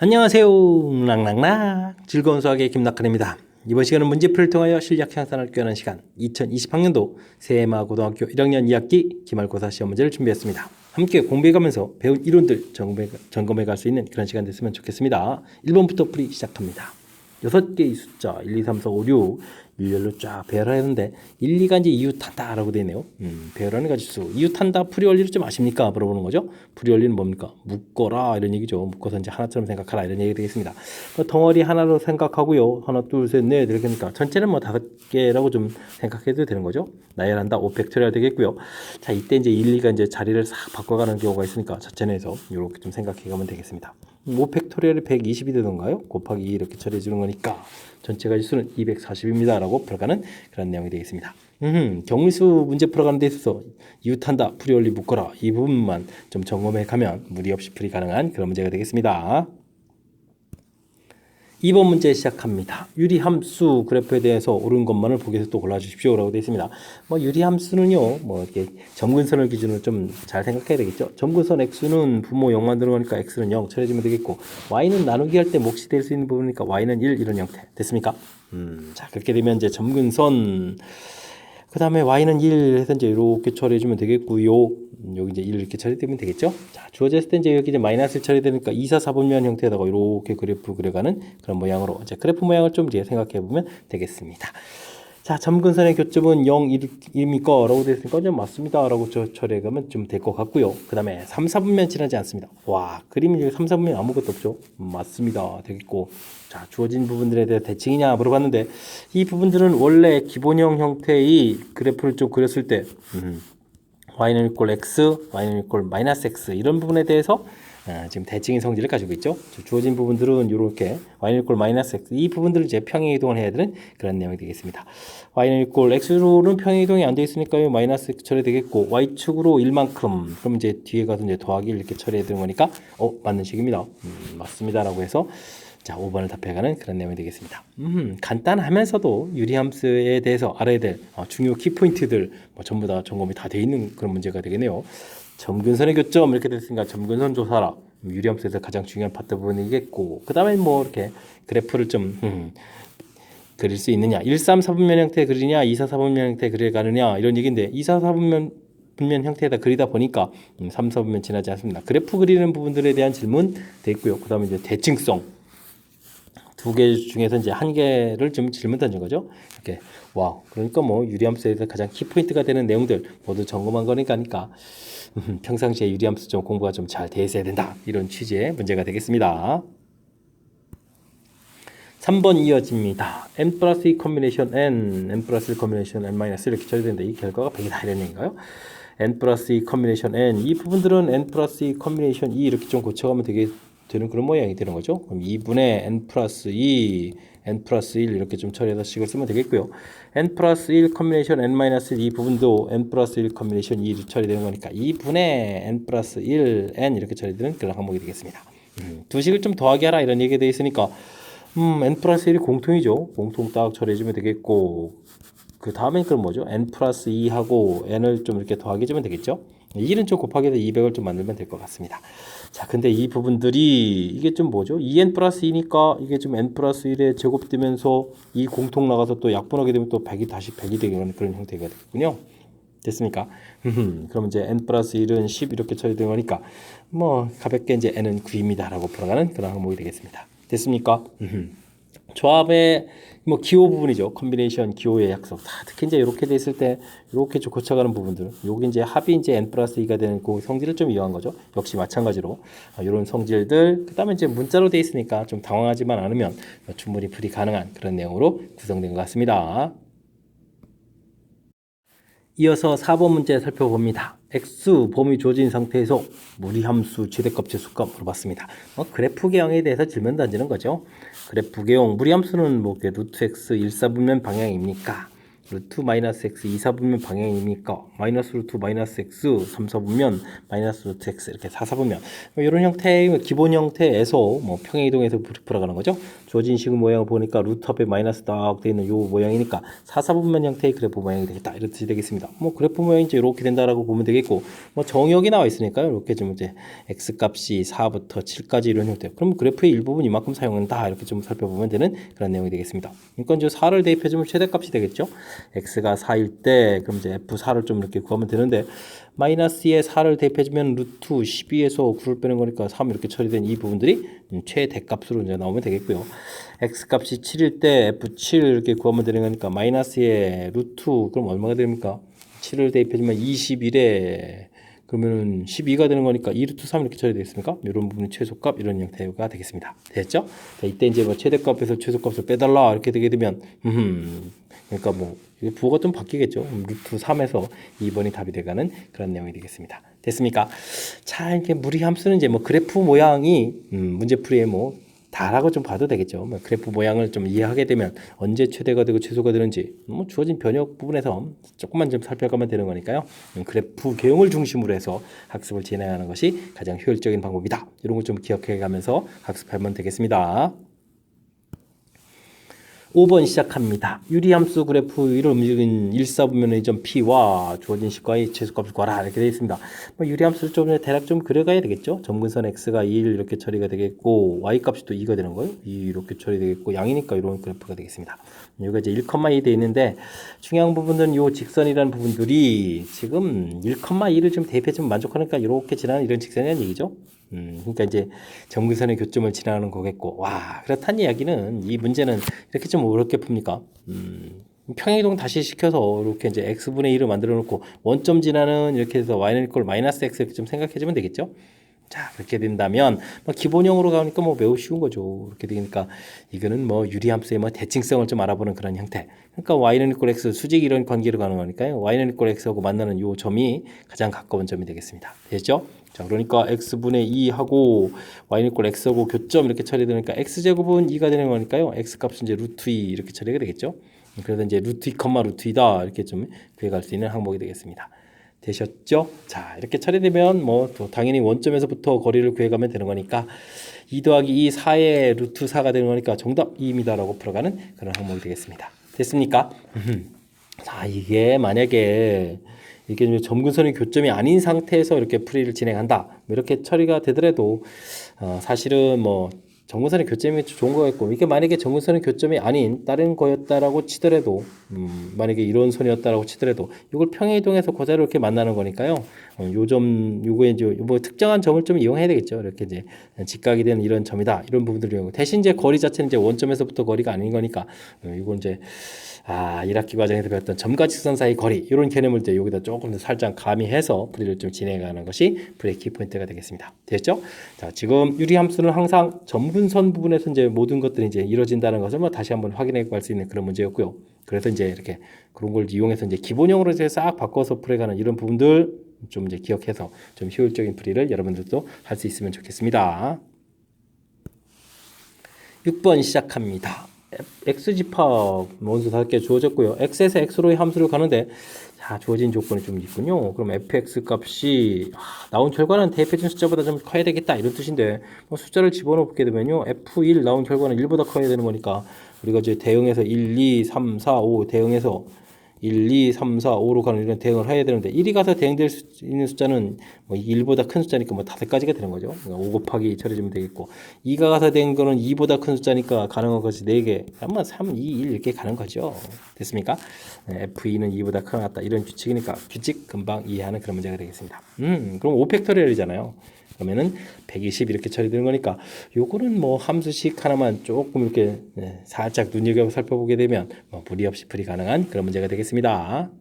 안녕하세요. 랑랑랑 즐거운 수학의 김낙근입니다. 이번 시간은 문제풀이를 통하여 실력 향상을 꾀하는 시간 2020학년도 세마고등학교 1학년 2학기 기말고사 시험 문제를 준비했습니다. 함께 공부해가면서 배운 이론들 점검해 갈 수 있는 그런 시간 됐으면 좋겠습니다. 1번부터 풀이 시작합니다. 6개의 숫자 1, 2, 3, 4, 5, 6 일렬로 쫙 배열을 했는데 1, 2가 이제 이웃한다 라고 되어 있네요. 배열하는 가지수 이웃한다 풀이 원리를 좀 아십니까? 물어보는 거죠. 풀이 원리는 뭡니까? 묶어라 이런 얘기죠. 묶어서 이제 하나처럼 생각하라 이런 얘기 되겠습니다. 덩어리 하나로 생각하고요. 하나 둘 셋 넷 이렇게 하니까 전체는 뭐 5개라고 좀 생각해도 되는 거죠. 나열한다 5팩토리얼 되겠고요. 자, 이때 이제 1, 2가 이제 자리를 싹 바꿔가는 경우가 있으니까 자체 내에서 이렇게 좀 생각해 가면 되겠습니다. 5팩토리얼이 120이 되던가요? 곱하기 2 이렇게 처리해 주는 거니까 전체 가지수는 240입니다 라고 풀어가는 그런 내용이 되겠습니다. 경미수 문제 풀어가는 데 있어서 이웃한다 풀이 원리 묶어라 이 부분만 좀 점검해 가면 무리 없이 풀이 가능한 그런 문제가 되겠습니다. 2번 문제 시작합니다. 유리함수 그래프에 대해서 옳은 것만을 보기에서 또 골라주십시오 라고 되어 있습니다. 유리함수는요, 이렇게 점근선을 기준으로 좀 잘 생각해야 되겠죠. 점근선 x는 부모 0 만드는 거니까 x는 0 처리해주면 되겠고, y는 나누기 할 때 몫이 될 수 있는 부분이니까 y는 1 이런 형태 됐습니까? 자, 그렇게 되면 이제 점근선 그 다음에 y는 1 해서 이제 이렇게 처리해주면 되겠고요. 여기 이제 1 이렇게 처리되면 되겠죠. 자, 주어졌을 때 이제 여기 이제 마이너스 처리되니까 2, 4, 4분면 형태에다가 이렇게 그래프 그려가는 그런 모양으로 이제 그래프 모양을 좀 이제 생각해 보면 되겠습니다. 자, 점근선의 교점은 0, 1입니까? 라고 되어 있으니까 좀 맞습니다. 라고 처리해 가면 좀 될 것 같고요. 그 다음에 3, 4분면 지나지 않습니다. 와, 그림이 3, 4분면 아무것도 없죠. 맞습니다. 되겠고. 자, 주어진 부분들에 대해 대칭이냐 물어봤는데 이 부분들은 원래 기본형 형태의 그래프를 좀 그렸을 때 y는 이꼴 x, y는 이꼴 마이너스 x 이런 부분에 대해서 지금 대칭인 성질을 가지고 있죠. 주어진 부분들은 이렇게 y는 이꼴 마이너스 x 이 부분들을 이제 평행 이동을 해야 되는 그런 내용이 되겠습니다. y는 이꼴 x로는 평행 이동이 안 돼 있으니까요. 마이너스 x 처리되겠고 y축으로 1만큼 그럼 이제 뒤에 가서 이제 더하기 이렇게 처리해야 되는 거니까 맞는 식입니다. 맞습니다라고 해서 자, 5번을 답해가는 그런 내용이 되겠습니다. 간단하면서도 유리함수에 대해서 알아야 될 중요 키포인트들 전부 다 점검이 다 돼 있는 그런 문제가 되겠네요. 점근선의 교점 이렇게 됐으니까 점근선 조사라 유리함수에서 가장 중요한 파트 부분이겠고 그 다음에 이렇게 그래프를 좀 그릴 수 있느냐 1, 3, 4분면 형태 그리냐 2, 4, 4분면 형태 그려가느냐 이런 얘기인데 2, 4, 4분면 형태에다 그리다 보니까 3, 4분면 지나지 않습니다. 그래프 그리는 부분들에 대한 질문 돼 있고요. 그 다음에 이제 대칭성 2개 중에서 이제 1개를 좀 질문 던진 거죠. 이렇게 와우. 그러니까 유리함수에서 가장 키포인트가 되는 내용들 모두 점검한 거니까 평상시에 유리함수 좀 공부가 좀 잘 돼 있어야 된다. 이런 취지의 문제가 되겠습니다. 3번 이어집니다. n 플러스 2 커뮤니케이션 n 플러스 1 커뮤니케이션 n 마이너스 이렇게 처리되는데 이 결과가 100이다 이런 얘기인가요? n 플러스 2 커뮤니케이션 n 이 부분들은 n 플러스 2 커뮤니케이션 2 이렇게 좀 고쳐가면 되는 그런 모양이 되는 거죠. 그럼 2분의 n 플러스 2 n 플러스 1 이렇게 좀 처리해서 식을 쓰면 되겠고요. n 플러스 1 커뮤니케이션 n 마이너스 1 이 부분도 n 플러스 1 커뮤니케이션 2 처리되는 거니까 2분의 n 플러스 1 n 이렇게 처리되는 그런 항목이 되겠습니다. 두 식을 좀 더하게 하라 이런 얘기가 되어 있으니까 n 플러스 1이 공통이죠. 공통 딱 처리해주면 되겠고 그 다음에 그럼 뭐죠? n 플러스 2하고 n을 좀 이렇게 더하게 해주면 되겠죠. 1은 좀 곱하기 해서 200을 좀 만들면 될 것 같습니다. 자, 근데 이 부분들이 이게 좀 뭐죠? 2n 플러스 2니까 이게 좀 n 플러스 1에 제곱되면서 이 공통 나가서 또 약분하게 되면 또 100이 다시 100이 되는 그런 형태가 되겠군요. 됐습니까? 그럼 이제 n 플러스 1은 10 이렇게 처리된 거니까 가볍게 이제 n은 9입니다 라고 풀어가는 그런 항목이 되겠습니다. 됐습니까? 조합의 기호 부분이죠. 컨비네이션 기호의 약속. 특히 이제 이렇게 돼 있을 때 이렇게 좀 고쳐가는 부분들. 여기 이제 합이 이제 n 플러스 2가 되는 그 성질을 좀 이용한 거죠. 역시 마찬가지로 이런 성질들. 그다음에 이제 문자로 돼 있으니까 좀 당황하지만 않으면 충분히 풀이 가능한 그런 내용으로 구성된 것 같습니다. 이어서 4번 문제 살펴봅니다. x 범위 주어진 상태에서 무리함수 최대값 재수값 물어봤습니다. 그래프 개형에 대해서 질문 던지는 거죠. 그래프 개형 무리함수는 루트 x 1, 4분면 방향입니까? 루트 마이너스 x 2, 4분면 방향이니까 마이너스 루트 마이너스 x 3, 4분면 마이너스 루트 x 이렇게 4, 4분면 이런 형태의 기본 형태에서 뭐 평행이동에서 풀어가는 거죠. 주어진 식의 모양을 보니까 루트 앞에 마이너스 딱 되어 있는 요 모양이니까 4, 4분면 형태의 그래프 모양이 되겠다 이런 뜻이 되겠습니다. 뭐 그래프 모양이 이제 이렇게 된다라고 보면 되겠고 뭐 정역이 나와 있으니까요. 이렇게 좀 이제 x 값이 4부터 7까지 이런 형태. 그럼 그래프의 일부분 이만큼 사용한다 이렇게 좀 살펴보면 되는 그런 내용이 되겠습니다. 그러니까 이제 4를 대입해주면 최대값이 되겠죠. x가 4일 때 그럼 이제 f4를 좀 이렇게 구하면 되는데 마이너스에 4를 대입해주면 루트 12에서 9를 빼는 거니까 3 이렇게 처리된 이 부분들이 최대값으로 이제 나오면 되겠고요. x 값이 7일 때 f7 이렇게 구하면 되는 거니까 마이너스에 루트 그럼 얼마가 됩니까? 7을 대입해주면 21에 그러면은 12가 되는 거니까 2루트 3 이렇게 처리되겠습니까? 이런 부분이 최소값 이런 형태가 되겠습니다. 됐죠? 자, 이때 이제 뭐 최대값에서 최소값을 빼달라 이렇게 되게 되면 그러니까 뭐 부호가 좀 바뀌겠죠. 루트 3에서 2번이 답이 돼가는 그런 내용이 되겠습니다. 됐습니까? 자, 이렇게 무리함수는 이제 뭐 그래프 모양이 문제풀이에 뭐 다라고 좀 봐도 되겠죠. 뭐 그래프 모양을 좀 이해하게 되면 언제 최대가 되고 최소가 되는지 뭐 주어진 변형 부분에서 조금만 좀 살펴가면 되는 거니까요. 그래프 개용을 중심으로 해서 학습을 진행하는 것이 가장 효율적인 방법이다. 이런 걸 좀 기억해 가면서 학습하면 되겠습니다. 5번 시작합니다. 유리함수 그래프 위를 움직인 1사분면의 점 P와 주어진 식과의 최소값을 구하라 이렇게 되어 있습니다. 뭐 유리함수를 좀 대략 좀 그려가야 되겠죠. 점근선 X가 1 이렇게 처리가 되겠고 Y값이 또 2가 되는 거예요. 2 이렇게 처리되겠고 양이니까 이런 그래프가 되겠습니다. 여기가 이제 1,2 되어 있는데 중요한 부분은 요 직선이라는 부분들이 지금 1,2를 좀 대입해주면 만족하니까 이렇게 지나는 이런 직선이라는 얘기죠. 그러니까 이제 점근선의 교점을 지나가는 거겠고, 와, 그렇다는 이야기는 이 문제는 이렇게 좀 어렵게 풉니까? 평행이동 다시 시켜서 이렇게 이제 x분의 1을 만들어 놓고 원점 지나는 이렇게 해서 y는 이꼴 마이너스 x 이렇게 좀 생각해 주면 되겠죠? 자, 그렇게 된다면 뭐 기본형으로 가니까 뭐 매우 쉬운 거죠. 그렇게 되니까 이거는 뭐 유리함수의 뭐 대칭성을 좀 알아보는 그런 형태. 그러니까 y는 이꼴 x 수직 이런 관계로 가는 거니까요. y는 이꼴 x하고 만나는 요 점이 가장 가까운 점이 되겠습니다. 됐죠? 자, 그러니까 x분의 2하고 y는 이꼴 x하고 교점 이렇게 처리되니까 x제곱은 2가 되는 거니까요. x값은 이제 루트 2 이렇게 처리가 되겠죠. 그래서 이제 루트 2, 루트 2다 이렇게 좀 구해갈 수 있는 항목이 되겠습니다. 되셨죠? 자, 이렇게 처리되면 뭐 또 당연히 원점에서부터 거리를 구해가면 되는 거니까 2 더하기 2, 4의 루트 4가 되는 거니까 정답 2입니다라고 풀어가는 그런 항목이 되겠습니다. 됐습니까? 자, 이게 만약에 이게 점근선의 교점이 아닌 상태에서 이렇게 풀이를 진행한다. 이렇게 처리가 되더라도 사실은 뭐 점근선의 교점이 좋은 거였고 이게 만약에 점근선의 교점이 아닌 다른 거였다라고 치더라도 만약에 이런 선이었다라고 치더라도 이걸 평행이동해서 그대로 이렇게 만나는 거니까요. 요거에 이제 뭐 특정한 점을 좀 이용해야 되겠죠. 이렇게 이제 직각이 되는 이런 점이다. 이런 부분들을 이용하고 대신 이제 거리 자체는 이제 원점에서부터 거리가 아닌 거니까 이건 이제 1학기 과정에서 배웠던 점과 직선 사이 거리 이런 개념을 이제 여기다 조금 더 살짝 가미해서 풀이를 좀 진행하는 것이 풀이의 키포인트가 되겠습니다. 됐죠? 자, 지금 유리함수는 항상 점근선 부분에서 이제 모든 것들이 이제 이루어진다는 것을 뭐 다시 한번 확인해 갈 수 있는 그런 문제였고요. 그래서 이제 이렇게 그런 걸 이용해서 이제 기본형으로 이제 싹 바꿔서 풀어가는 이런 부분들 좀 이제 기억해서 좀 효율적인 풀이를 여러분들도 할 수 있으면 좋겠습니다. 6번 시작합니다. x집합 원수 5개 주어졌고요. x에서 x로의 함수를 가는데 자, 주어진 조건이 좀 있군요. 그럼 fx 값이 나온 결과는 대입해준 숫자보다 좀 커야 되겠다 이런 뜻인데 뭐 숫자를 집어넣게 되면요. f1 나온 결과는 1보다 커야 되는 거니까 우리가 이제 대응해서 1, 2, 3, 4, 5 대응해서 1, 2, 3, 4, 5로 가는 이런 대응을 해야 되는데 1이 가서 대응될 수 있는 숫자는 뭐 1보다 큰 숫자니까 뭐 5가지가 되는 거죠. 그러니까 5 곱하기 처리해주면 되겠고 2가 가서 된 거는 2보다 큰 숫자니까 가능한 것이 4개. 아마 3, 2, 1 이렇게 가는 거죠. 됐습니까? F2는 2보다 크다 이런 규칙이니까 규칙 금방 이해하는 그런 문제가 되겠습니다. 그럼 5팩토리얼이잖아요. 그러면은 120 이렇게 처리되는 거니까 요거는 뭐 함수식 하나만 조금 이렇게 살짝 눈여겨 살펴보게 되면 뭐 무리 없이 풀이 가능한 그런 문제가 되겠습니다.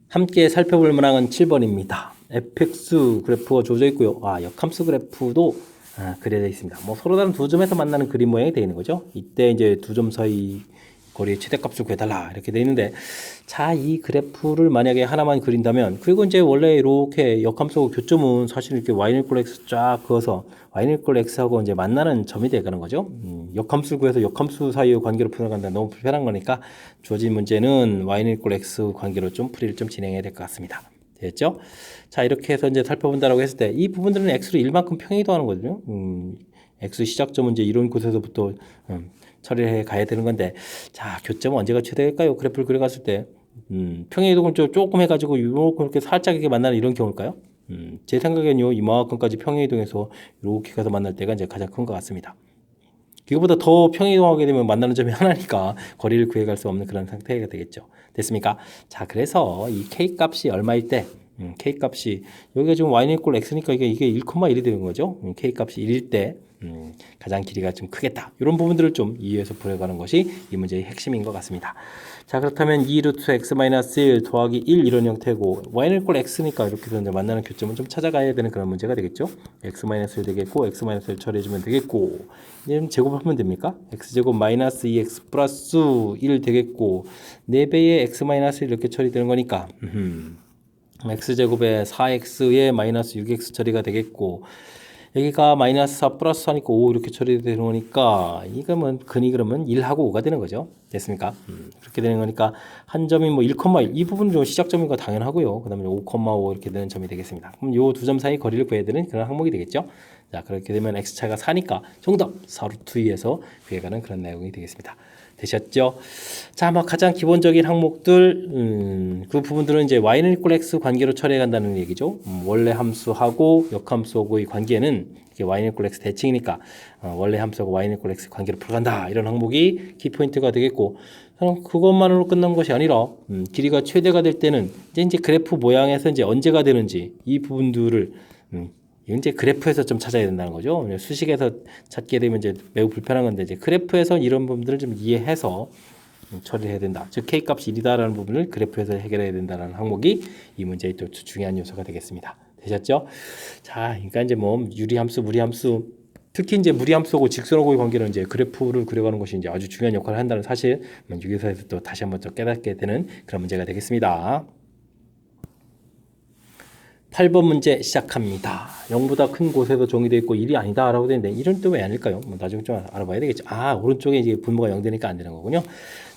함께 살펴볼 문항은 7번입니다. fx 그래프가 주어져 있고요. 역함수 그래프도 그려져 있습니다. 뭐 서로 다른 두 점에서 만나는 그림 모양이 되어 있는 거죠. 이때 이제 두 점 사이 거리의 최대값을 구해달라 이렇게 돼 있는데, 자, 이 그래프를 만약에 하나만 그린다면, 그리고 이제 원래 이렇게 역함수 교점은 사실 이렇게 y는 equal x 쫙 그어서 y는 equal x하고 이제 만나는 점이 되는 거죠. 역함수를 구해서 역함수 사이의 관계로 풀어간다 너무 불편한 거니까 주어진 문제는 y는 equal x 관계로 좀 풀이를 좀 진행해야 될 것 같습니다. 됐죠? 자, 이렇게 해서 이제 살펴본다라고 했을 때 이 부분들은 x로 1만큼 평행이동하는 거거든요. x 시작점은 이제 이런 곳에서부터 처리해 가야 되는 건데, 자, 교점은 언제가 최대일까요? 그래프를 그려갔을 때 평행이동을 조금 해가지고 이렇게 살짝 이렇게 만나는 이런 경우일까요? 제 생각에는요, 이만큼까지 평행이동해서 이렇게 가서 만날 때가 이제 가장 큰 것 같습니다. 이거보다 더 평행이동하게 되면 만나는 점이 하나니까 거리를 구해갈 수 없는 그런 상태가 되겠죠. 됐습니까? 자, 그래서 이 k 값이 얼마일 때, k 값이 여기가 지금 y는 equal x니까 이게 1,1이 되는 거죠. k 값이 1일 때 가장 길이가 좀 크겠다. 이런 부분들을 좀 이해해서 풀어가는 것이 이 문제의 핵심인 것 같습니다. 자, 그렇다면 2루트 x-1 더하기 1 이런 형태고, y는 equal x니까 이렇게 해서 이제 만나는 교점은 좀 찾아가야 되는 그런 문제가 되겠죠. x-1 되겠고, x-1 처리해주면 되겠고, 이제 제곱하면 됩니까? x제곱 마이너스 2x 플러스 1 되겠고, 4배의 x-1 이렇게 처리되는 거니까 x제곱에 4x에 마이너스 6x 처리가 되겠고, 여기가 마이너스 4 플러스 4니까 5 이렇게 처리되는 거니까, 이거면 근이 그러면 1하고 5가 되는 거죠. 됐습니까? 그렇게 되는 거니까 한 점이 뭐 1,1, 이 부분은 좀 시작점인 거 당연하고요. 그 다음에 5,5 이렇게 되는 점이 되겠습니다. 그럼 요 두 점 사이 거리를 구해야 되는 그런 항목이 되겠죠. 자, 그렇게 되면 x차가 4니까 정답 4루트 2에서 구해가는 그런 내용이 되겠습니다. 되셨죠? 자, 뭐 가장 기본적인 항목들, 그 부분들은 이제 y는 equal x 관계로 처리해 간다는 얘기죠. 원래 함수하고 역함수하고의 관계는 이게 y는 equal x 대칭이니까 원래 함수하고 y는 equal x 관계로 풀어간다. 이런 항목이 키포인트가 되겠고, 그것만으로 끝난 것이 아니라 길이가 최대가 될 때는 이제 그래프 모양에서 이제 언제가 되는지 이 부분들을 이제 그래프에서 좀 찾아야 된다는 거죠. 수식에서 찾게 되면 이제 매우 불편한 건데, 이제 그래프에서 이런 부분들을 좀 이해해서 처리해야 된다. 즉 k 값이 1이다라는 부분을 그래프에서 해결해야 된다는 항목이 이 문제의 또 중요한 요소가 되겠습니다. 되셨죠? 자, 그러니까 이제 뭐 유리함수, 무리함수, 특히 이제 무리함수하고 직선하고의 관계는 이제 그래프를 그려가는 것이 이제 아주 중요한 역할을 한다는 사실, 유기사에서 또 다시 한번 또 깨닫게 되는 그런 문제가 되겠습니다. 8번 문제 시작합니다. 0보다 큰 곳에서 정의되어 있고 1이 아니다 라고 되는데, 1은 또 왜 아닐까요? 뭐 나중에 좀 알아봐야 되겠죠. 아, 오른쪽에 이제 분모가 0 되니까 안 되는 거군요.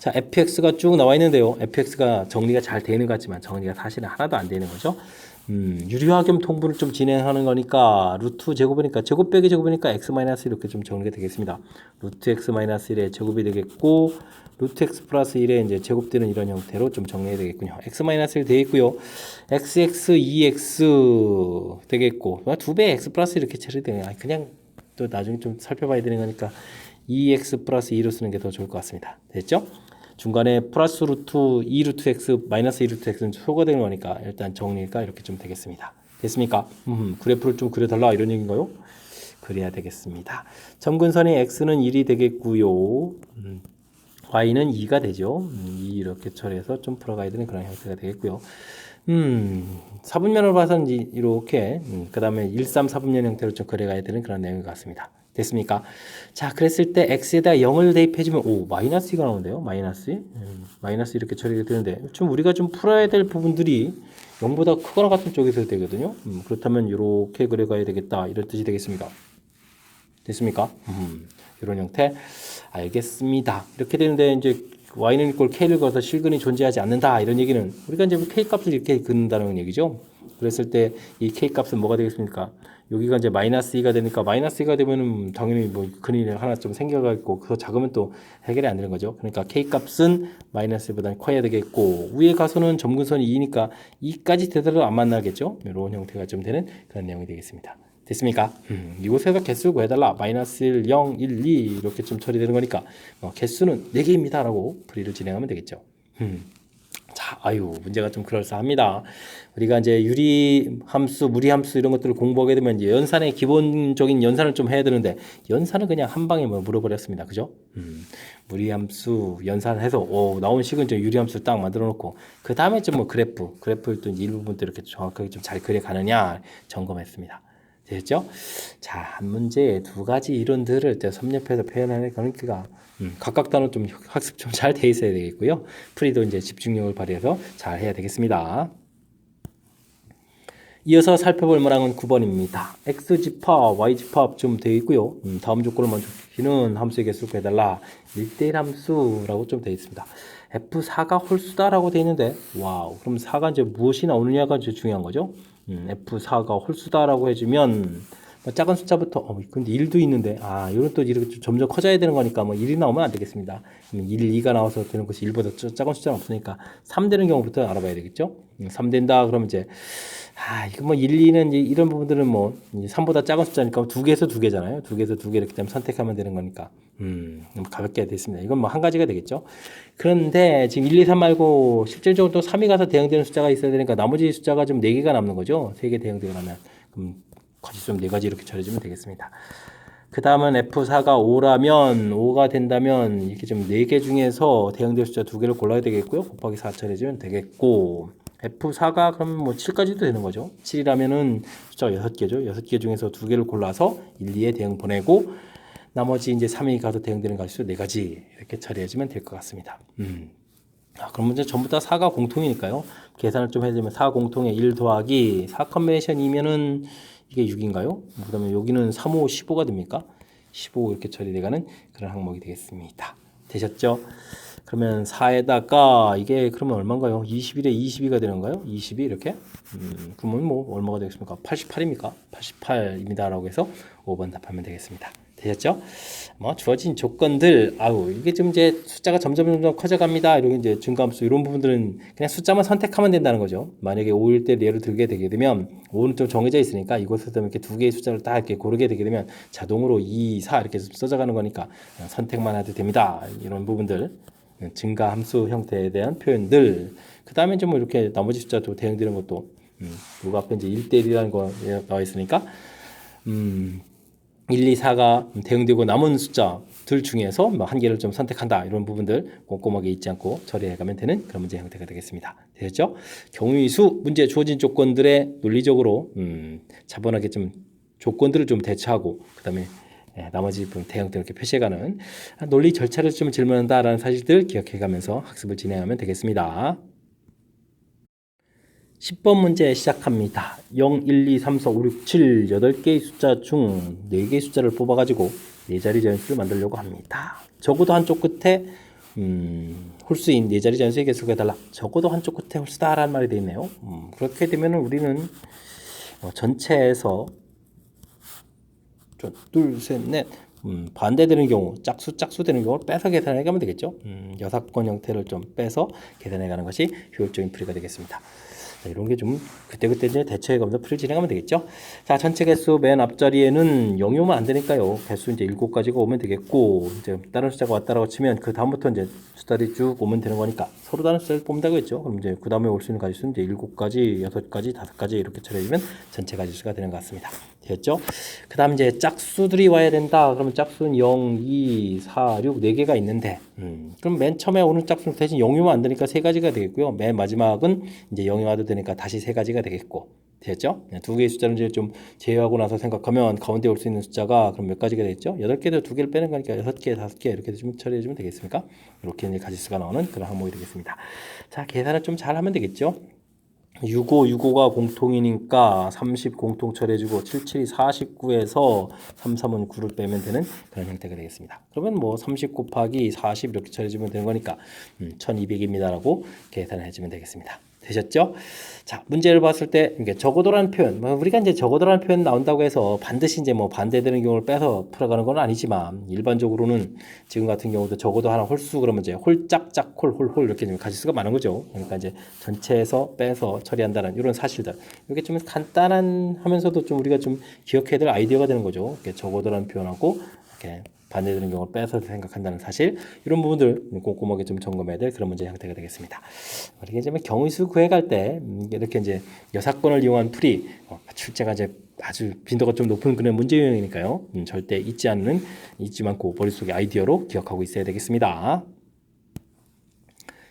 자, fx가 쭉 나와 있는데요. fx가 정리가 잘 되는 것 같지만 정리가 사실은 하나도 안 되는 거죠. 유리화 겸 통분을 좀 진행하는 거니까 루트 제곱이니까 제곱 빼기 제곱이니까 x 마이너스 이렇게 좀 정리가 되겠습니다. 루트 x 마이너스 1의 제곱이 되겠고, 루트 x 플러스 1의 이제 제곱되는 이런 형태로 좀 정리해야 되겠군요. x 마이너스 1 되어 있고요. xx 2x 되겠고, 두 배 x 플러스 이렇게 처리되네요. 그냥 또 나중에 좀 살펴봐야 되는 거니까 2x 플러스 2로 쓰는 게 더 좋을 것 같습니다. 됐죠? 중간에 플러스 루트 2 루트 x 마이너스 2 루트 x는 소거되는 거니까 일단 정리가 이렇게 좀 되겠습니다. 됐습니까? 그래프를 좀 그려달라 이런 얘기인가요? 그래야 되겠습니다. 점근선의 x는 1이 되겠고요. y는 2가 되죠. 2 이렇게 처리해서 좀 풀어가야 되는 그런 형태가 되겠고요. 4분면을 봐서는 이렇게 그 다음에 1, 3, 4분면 형태로 좀 그려가야 되는 그런 내용 같습니다. 됐습니까? 자, 그랬을 때 x에다 0을 대입해주면 마이너스 2가 나오는데요. 마이너스 이렇게 처리가 되는데, 좀 우리가 좀 풀어야 될 부분들이 0보다 크거나 같은 쪽에서 되거든요. 그렇다면 이렇게 그려가야 되겠다 이런 뜻이 되겠습니다. 됐습니까? 이런 형태. 알겠습니다. 이렇게 되는데 이제 y는 equal k를 걸어서 실근이 존재하지 않는다 이런 얘기는, 우리가 이제 k 값을 이렇게 긋는다는 얘기죠. 그랬을 때 이 k 값은 뭐가 되겠습니까? 여기가 이제 마이너스 2가 되니까, 마이너스 2가 되면은 당연히 뭐 근이 하나 좀 생겨가 있고, 더 작으면 또 해결이 안 되는 거죠. 그러니까 k 값은 마이너스 2보다는 커야 되겠고, 위에 가서는 점근선이 2니까 2까지 되더라도 안 만나겠죠. 이런 형태가 좀 되는 그런 내용이 되겠습니다. 됐습니까? 이곳에서 개수를 구해달라. 마이너스 1, 0, 1, 2 이렇게 좀 처리되는 거니까 개수는 4개입니다 라고 풀이를 진행하면 되겠죠. 자, 문제가 좀 그럴싸합니다. 우리가 이제 유리함수, 무리함수 이런 것들을 공부하게 되면 이제 연산의 기본적인 연산을 좀 해야 되는데, 연산은 그냥 한 방에 물어버렸습니다. 그죠? 무리함수 연산해서 나온 식은 좀 유리함수 딱 만들어 놓고, 그 다음에 좀 뭐 그래프를 또 일부분 또 이렇게 정확하게 좀 잘 그려가느냐 점검했습니다. 됐죠? 자, 한 문제에 두 가지 이론들을 섭렵해서 표현하는 그러니까 각각 단어 좀 학습 좀 잘 돼 있어야 되겠고요. 풀이도 이제 집중력을 발휘해서 잘 해야 되겠습니다. 이어서 살펴볼 문항은 9번입니다. x집합, y집합 좀 되어 있고요. 다음 조건을 만족시키는 함수의 개수를 구해달라. 1대1 함수라고 좀 되어 있습니다. f4가 홀수다라고 되어 있는데 와우, 그럼 4가 이제 무엇이 나오느냐가 이제 중요한 거죠. f4가 홀수다라고 해주면 뭐 작은 숫자부터 근데 1도 있는데 이건 또 이렇게 점점 커져야 되는 거니까 뭐 1이 나오면 안 되겠습니다. 1, 2가 나와서 되는 것이 1보다 작은 숫자는 없으니까 3 되는 경우부터 알아봐야 되겠죠. 3 된다 그러면 이제 이거 뭐 1, 2는 이제 이런 부분들은 뭐 3보다 작은 숫자니까 2개에서 2개잖아요. 2개에서 2개 이렇게 되면 선택하면 되는 거니까 가볍게 됐습니다. 이건 뭐 한 가지가 되겠죠. 그런데 지금 1, 2, 3 말고 실질적으로 또 3이 가서 대응되는 숫자가 있어야 되니까 나머지 숫자가 좀 4개가 남는 거죠. 3개 대응되고 나면 그럼 가지수 4가지 이렇게 처리해주면 되겠습니다. 그 다음은 F4가 5라면 5가 된다면 이렇게 좀 4개 중에서 대응될 숫자 2개를 골라야 되겠고요. 곱하기 4 처리해주면 되겠고 F4가 그러면 뭐 7까지도 되는 거죠. 7이라면은 숫자가 6개죠. 6개 중에서 2개를 골라서 1, 2에 대응 보내고 나머지 이제 3이 가서 대응되는 가지수 4가지 이렇게 처리해주면 될 것 같습니다. 그럼 이제 전부 다 4가 공통이니까요. 계산을 좀 해주면 4 공통에 1 더하기 4 컨벤션이면은 이게 6인가요? 그 다음에 여기는 3, 5, 15가 됩니까? 15 이렇게 처리돼가는 그런 항목이 되겠습니다. 되셨죠? 그러면 4에다가 이게 그러면 얼마인가요? 21에 22가 되는가요? 22 이렇게? 그러면 뭐 얼마가 되겠습니까? 88입니까? 88입니다. 라고 해서 5번 답하면 되겠습니다. 되셨죠? 뭐 주어진 조건들, 이게 좀 이제 숫자가 점점 커져갑니다. 이런 이제 증가함수 이런 부분들은 그냥 숫자만 선택하면 된다는 거죠. 만약에 5일 때 예를 들게 되게 되면 5는 좀 정해져 있으니까 이곳에서 이렇게 두 개의 숫자를 딱 이렇게 고르게 되게 되면 자동으로 2, 4 이렇게 써져가는 거니까 선택만 해도 됩니다. 이런 부분들. 증가함수 형태에 대한 표현들. 그 다음에 좀 이렇게 나머지 숫자도 대응되는 것도 요거 앞에 이제 1대1이라는 거 나와 있으니까 1, 2, 4가 대응되고 남은 숫자들 중에서 한 개를 좀 선택한다. 이런 부분들 꼼꼼하게 잊지 않고 처리해 가면 되는 그런 문제 형태가 되겠습니다. 되셨죠? 경우의 문제 주어진 조건들의 논리적으로 차분하게 좀 조건들을 좀 대처하고 그 다음에 나머지 대응들 이렇게 표시해가는 논리 절차를 좀 질문한다라는 사실들 기억해가면서 학습을 진행하면 되겠습니다. 10번 문제 시작합니다. 0, 1, 2, 3, 4, 5, 6, 7, 8개의 숫자 중 4개의 숫자를 뽑아가지고 4자리 자연수를 만들려고 합니다. 적어도 한쪽 끝에 홀수인 4자리 자연수의 개수가 달라. 적어도 한쪽 끝에 홀수다라는 말이 되어 있네요. 그렇게 되면 우리는 전체에서 둘, 셋, 넷 반대되는 경우 짝수 되는 경우를 빼서 계산해 가면 되겠죠. 여사건 형태를 좀 빼서 계산해 가는 것이 효율적인 풀이가 되겠습니다. 자, 이런 게 좀 그때그때 이제 대처해 가면서 풀이 진행하면 되겠죠. 자, 전체 개수 맨 앞자리에는 0이 오면 안 되니까요. 개수 이제 7가지가 오면 되겠고, 이제 다른 숫자가 왔다라고 치면 그 다음부터 이제 숫자들이 쭉 오면 되는 거니까 서로 다른 숫자를 뽑는다고 했죠. 그럼 이제 그 다음에 올 수 있는 가지수는 이제 7가지, 6가지, 5가지 이렇게 처리해주면 전체 가지수가 되는 것 같습니다. 됐죠? 그 다음 이제 짝수들이 와야 된다. 그러면 짝수는 0, 2, 4, 6, 4개가 있는데, 그럼 맨 처음에 오는 짝수는 대신 0이 오면 안 되니까 3가지가 되겠고요. 맨 마지막은 이제 0이 와도 되니까 다시 3가지가 되겠고. 됐죠? 두 개의 숫자를 이제 좀 제외하고 나서 생각하면 가운데 올 수 있는 숫자가 그럼 몇 가지가 되겠죠? 8개에서 2개를 빼는 거니까 6개, 5개 이렇게 좀 처리해주면 되겠습니까? 이렇게 이제 가지수가 나오는 그런 항목이 되겠습니다. 자, 계산을 좀 잘 하면 되겠죠? 65, 65가 공통이니까 30 공통 처리해주고 77이 49에서 33은 9를 빼면 되는 그런 형태가 되겠습니다. 그러면 뭐 30 곱하기 40 이렇게 처리해주면 되는 거니까 1200입니다 라고 계산을 해주면 되겠습니다. 되셨죠? 자, 문제를 봤을 때 이게 적어도라는 표현, 우리가 이제 적어도라는 표현 나온다고 해서 반드시 이제 뭐 반대되는 경우를 빼서 풀어가는 건 아니지만 일반적으로는 지금 같은 경우도 적어도 하나 홀수 그러면 이제 홀짝짝 홀홀홀 이렇게 좀 가지수가 많은 거죠. 그러니까 이제 전체에서 빼서 처리한다는 이런 사실들. 이게 좀 간단한 하면서도 좀 우리가 좀 기억해야 될 아이디어가 되는 거죠. 이렇게 적어도라는 표현하고 이렇게 반대되는 경우를 빼서 생각한다는 사실, 이런 부분들 꼼꼼하게 좀 점검해야 될 그런 문제 형태가 되겠습니다. 이렇게 이제 경우수 구해갈 때 이렇게 이제 여사건을 이용한 풀이 출제가 이제 아주 빈도가 좀 높은 그런 문제 유형이니까요. 절대 잊지 않고 머릿속에 아이디어로 기억하고 있어야 되겠습니다.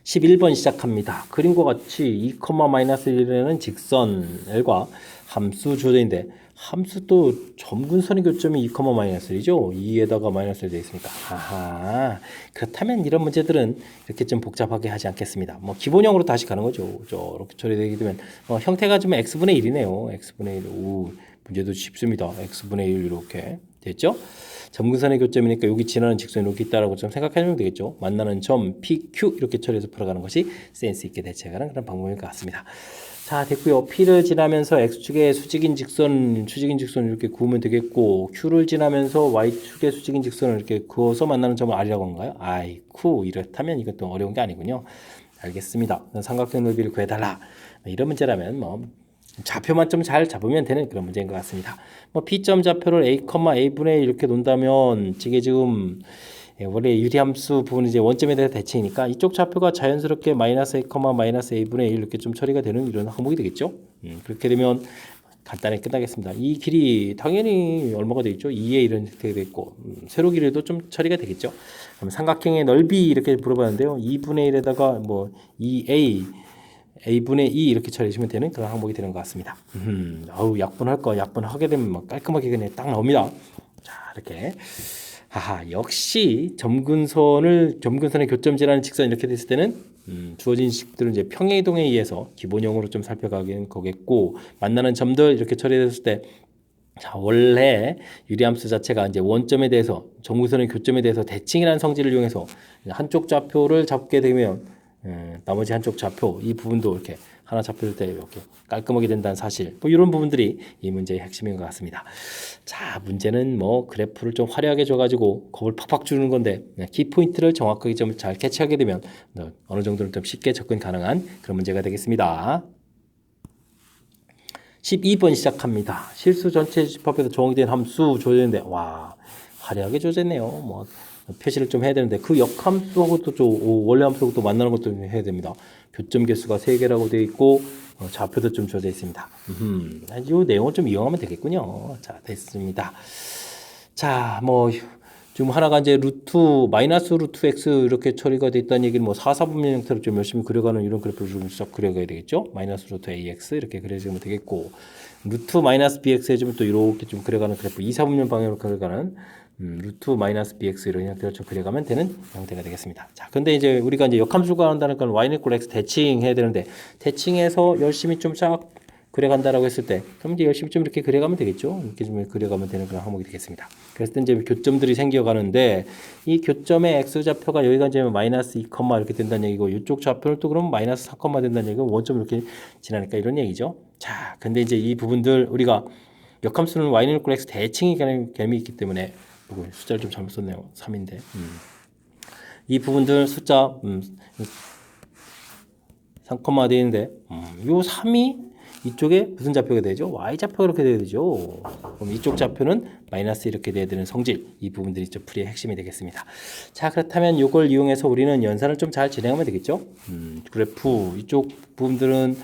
11번 시작합니다. 그림과 같이 2, -1이라는 직선 L과 함수 주어진데 함수 또 점근선의 교점이 2, 마이너스 1이죠. 2에다가 마이너스 1 되어 있으니까. 아하. 그렇다면 이런 문제들은 이렇게 좀 복잡하게 하지 않겠습니다. 뭐 기본형으로 다시 가는 거죠. 이렇게 처리되게 되면 형태가 좀 x분의 1이네요. x분의 1. 오, 문제도 쉽습니다. x분의 1 이렇게 됐죠? 점근선의 교점이니까 여기 지나는 직선이 이렇게 있다라고 좀 생각하시면 되겠죠. 만나는 점 PQ 이렇게 처리해서 풀어가는 것이 센스 있게 대체하는 그런 방법일 것 같습니다. 자, 됐고요. P를 지나면서 X축의 수직인 직선 이렇게 그으면 되겠고, Q를 지나면서 Y축의 수직인 직선을 이렇게 그어서 만나는 점을 R이라고 하는가요? 아이쿠, 이렇다면 이것도 어려운 게 아니군요. 알겠습니다. 삼각형 넓이를 구해달라. 이런 문제라면 뭐 좌표만 좀 잘 잡으면 되는 그런 문제인 것 같습니다. 뭐 P점 좌표를 A분의 1 이렇게 놓는다면 이게 지금 원래 유리함수 부분은 이제 원점에 대해서 대칭이니까 이쪽 좌표가 자연스럽게 마이너스 A, 마이너스 A분의 1 이렇게 좀 처리가 되는 이런 항목이 되겠죠. 그렇게 되면 간단하게 끝나겠습니다. 이 길이 당연히 얼마가 되겠죠? 2에 이런 되게 됐고 세로 길이도 좀 처리가 되겠죠. 그럼 삼각형의 넓이 이렇게 물어봤는데요. 2분의 1에다가 뭐 2A A분의 2 이렇게 처리해주면 되는 그런 항목이 되는 것 같습니다. 약분하게 되면 막 깔끔하게 그냥 딱 나옵니다. 자, 이렇게. 역시 점근선의 교점지라는 직선 이렇게 됐을 때는 주어진 식들은 이제 평행이동에 의해서 기본형으로 좀 살펴가는 거겠고, 만나는 점들 이렇게 처리됐을 때 자, 원래 유리함수 자체가 이제 원점에 대해서 점근선의 교점에 대해서 대칭이라는 성질을 이용해서 한쪽 좌표를 잡게 되면 나머지 한쪽 좌표 이 부분도 이렇게 하나 잡힐 때 이렇게 깔끔하게 된다는 사실, 뭐 이런 부분들이 이 문제의 핵심인 것 같습니다. 자, 문제는 뭐 그래프를 좀 화려하게 줘가지고 겁을 팍팍 주는 건데 키포인트를 정확하게 좀 잘 캐치하게 되면 어느 정도는 좀 쉽게 접근 가능한 그런 문제가 되겠습니다. 12번 시작합니다. 실수 전체 집합에서 정의된 함수 조제인데 와, 화려하게 조제네요. 뭐 표시를 좀 해야 되는데 그 역함수하고 또 원래 함수하고 또 만나는 것도 해야 됩니다. 교점 개수가 3개라고 되어 있고 좌표도 좀 주어져 있습니다. 이 내용을 좀 이용하면 되겠군요. 자, 됐습니다. 자, 뭐 지금 하나가 이제 마이너스 루트 x 이렇게 처리가 돼 있다는 얘기는 뭐 4사분면 형태로 좀 열심히 그려가는 이런 그래프를 좀 쫙 그려가야 되겠죠. 마이너스 루트 ax 이렇게 그려주면 되겠고, 루트 마이너스 bx 해주면 또 이렇게 좀 그려가는 그래프 2사분면 방향으로 그려가는 루트 마이너스 bx 이런 형태로 좀 그려가면 되는 형태가 되겠습니다. 자, 근데 이제 우리가 이제 역함수가 한다는 건 y는 equal x 대칭해야 되는데, 대칭해서 열심히 좀 쫙 그려간다라고 했을 때, 그럼 이제 열심히 좀 이렇게 그려가면 되겠죠. 이렇게 좀 그려가면 되는 그런 항목이 되겠습니다. 그랬을 때 이제 교점들이 생겨가는데, 이 교점의 x 좌표가 여기가 이제 마이너스 2, 이렇게 된다는 얘기고, 이쪽 좌표는 또 그럼 마이너스 4, 된다는 얘기고, 원점 이렇게 지나니까 이런 얘기죠. 자, 근데 이제 이 부분들 우리가 역함수는 y는 equal x 대칭이 개념이 있기 때문에, 숫자를 좀 잘못 썼네요. 3인데. 이 부분들 숫자 3, 되는데 요 3이 이쪽에 무슨 좌표가 되죠? y좌표가 이렇게 돼야 되죠. 그럼 이쪽 좌표는 마이너스 이렇게 돼야 되는 성질, 이 부분들이 좀 풀이의 핵심이 되겠습니다. 자, 그렇다면 이걸 이용해서 우리는 연산을 좀 잘 진행하면 되겠죠. 그래프 이쪽 부분들은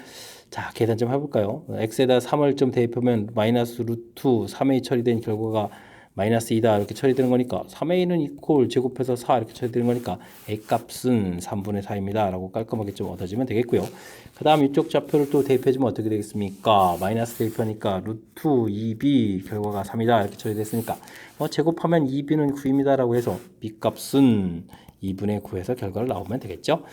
자, 계산 좀 해볼까요? x에다 3을 좀 대입하면 마이너스 루트 3a 처리된 결과가 마이너스 2다 이렇게 처리되는 거니까 3a는 이퀄 제곱해서 4 이렇게 처리되는 거니까 a 값은 3분의 4입니다 라고 깔끔하게 좀 얻어지면 되겠고요. 그 다음 이쪽 좌표를 또 대입해주면 어떻게 되겠습니까? 마이너스 대입하니까 루트 2b 결과가 3이다 이렇게 처리됐으니까 제곱하면 2b는 9입니다 라고 해서 b 값은 2분의 9에서 결과를 나오면 되겠죠.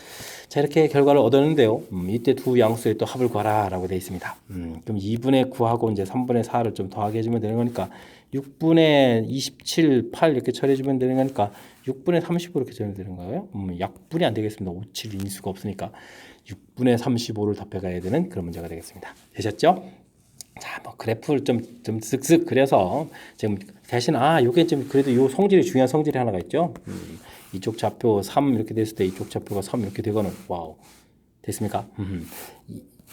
자, 이렇게 결과를 얻었는데요. 이때 두 양수의 또 합을 구하라 라고 되어 있습니다. 그럼 2분의 9하고 이제 3분의 4를 좀 더하게 해주면 되는 거니까 6분의 27, 8 이렇게 처리해주면 되는 거니까 6분의 35 이렇게 처리되는 거예요. 약분이 안 되겠습니다. 5, 7 인수가 없으니까 6분의 35를 더해가야 되는 그런 문제가 되겠습니다. 되셨죠? 자, 뭐 그래프를 좀 쓱쓱 그려서 지금 대신 요게 좀 그래도 요 성질이 중요한 성질이 하나가 있죠. 이쪽 좌표 3 이렇게 됐을 때 이쪽 좌표가 3 이렇게 되거는 와우 됐습니까?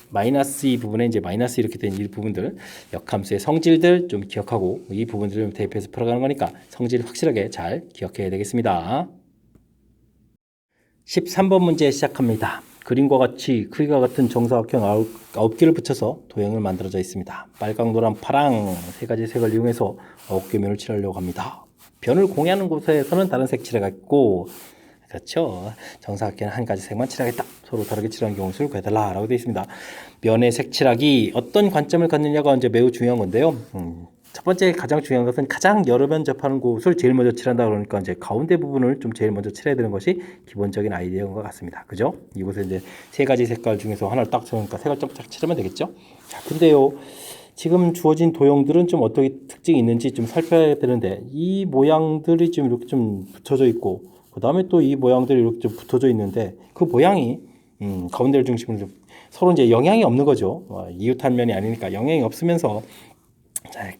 마이너스 이 부분에 이제 마이너스 이렇게 된 이 부분들 역함수의 성질들 좀 기억하고 이 부분들을 좀 대입해서 풀어가는 거니까 성질 확실하게 잘 기억해야 되겠습니다. 13번 문제 시작합니다. 그림과 같이 크기가 같은 정사각형 9개를 붙여서 도형을 만들어져 있습니다. 빨강, 노란, 파랑 세 가지 색을 이용해서 9개 면을 칠하려고 합니다. 변을 공유하는 곳에서는 다른 색 칠해가 있고 그렇죠. 정사각형은 한 가지 색만 칠하겠다. 서로 다르게 칠하는 경우 수를 구해달라라고 되어 있습니다. 면의 색칠하기 어떤 관점을 갖느냐가 이제 매우 중요한 건데요. 첫 번째 가장 중요한 것은 가장 여러 면 접하는 곳을 제일 먼저 칠한다 그러니까 이제 가운데 부분을 좀 제일 먼저 칠해야 되는 것이 기본적인 아이디어인 것 같습니다. 그죠? 이곳에 이제 세 가지 색깔 중에서 하나를 딱 칠하니까 색을 쫙쫙 칠하면 되겠죠? 자, 근데요. 지금 주어진 도형들은 좀 어떤 특징이 있는지 좀 살펴야 되는데 이 모양들이 좀 이렇게 좀 붙여져 있고 그 다음에 또 이 모양들이 이렇게 좀 붙어져 있는데 그 모양이 가운데를 중심으로 좀 서로 이제 영향이 없는 거죠. 이웃한 면이 아니니까 영향이 없으면서 자,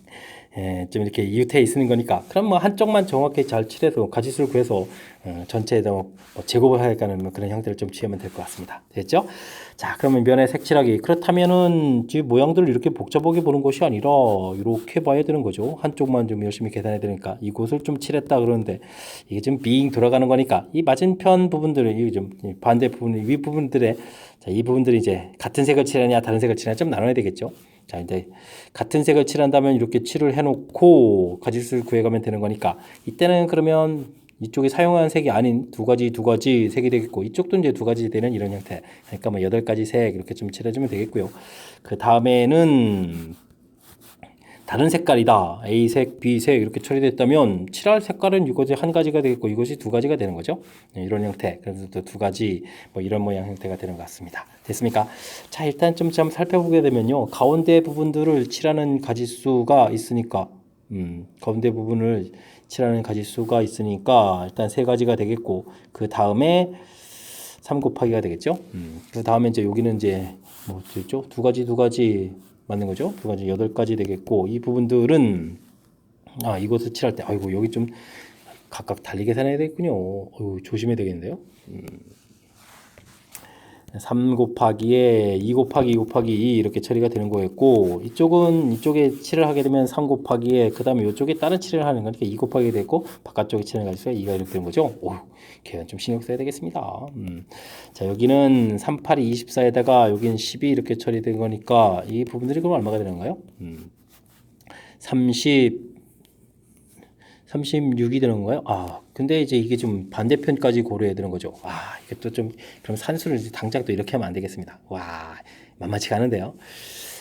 좀 이렇게 이웃해 있는 거니까 그럼 뭐 한쪽만 정확히 잘 칠해서 가지수를 구해서 전체에다 뭐 제곱을 하니까는 뭐 그런 형태를 좀 취하면 될 것 같습니다. 됐죠? 자, 그러면 면의 색칠하기 그렇다면은 이 모양들을 이렇게 복잡하게 보는 것이 아니라 이렇게 봐야 되는 거죠. 한쪽만 좀 열심히 계산해야 되니까 이곳을 좀 칠했다 그러는데 이게 좀 빙 돌아가는 거니까 이 맞은편 부분들은 이좀 반대 부분 위 부분들에 자, 이 부분들이 이제 같은 색을 칠하냐 다른 색을 칠하냐 좀 나눠야 되겠죠. 자, 이제 같은 색을 칠한다면 이렇게 칠을 해놓고 가지수를 구해가면 되는 거니까 이때는 그러면 이쪽에 사용한 색이 아닌 두 가지 색이 되겠고 이쪽도 이제 두 가지 되는 이런 형태. 그러니까 뭐 8가지 색 이렇게 좀 칠해주면 되겠고요. 그 다음에는 다른 색깔이다. A색, B색 이렇게 처리됐다면 칠할 색깔은 이것이 한 가지가 되겠고 이것이 두 가지가 되는 거죠. 이런 형태. 그래서 또 두 가지 뭐 이런 모양 형태가 되는 것 같습니다. 됐습니까? 자, 일단 좀 살펴보게 되면요. 가운데 부분들을 칠하는 가지수가 있으니까 가운데 부분을 칠하는 가지수가 있으니까 일단 세 가지가 되겠고 그 다음에 3 곱하기가 되겠죠. 그 다음에 이제 여기는 이제 뭐 있죠? 두 가지 맞는 거죠. 두 가지 8가지 되겠고 이 부분들은 이것을 칠할 때 아이고 여기 좀 각각 달리 계산해야 되겠군요. 조심해야 되겠는데요. 3 곱하기에 2 곱하기 2 곱하기 2 이렇게 처리가 되는 거였고 이쪽은 이쪽에 칠을 하게 되면 3 곱하기에 그 다음에 이쪽에 다른 칠을 하는 거니까 2 곱하기 되고 바깥쪽에 칠을 가지수가 2가 이렇게 되는 거죠. 계산 좀 신경 써야 되겠습니다. 자, 여기는 3, 8이 24에다가 여기는 10이 이렇게 처리된 거니까 이 부분들이 그럼 얼마가 되는가요? 36이 되는 건가요? 근데 이제 이게 좀 반대편까지 고려해야 되는 거죠. 이게 또 좀, 그럼 산수를 당장 또 이렇게 하면 안 되겠습니다. 만만치가 않은데요.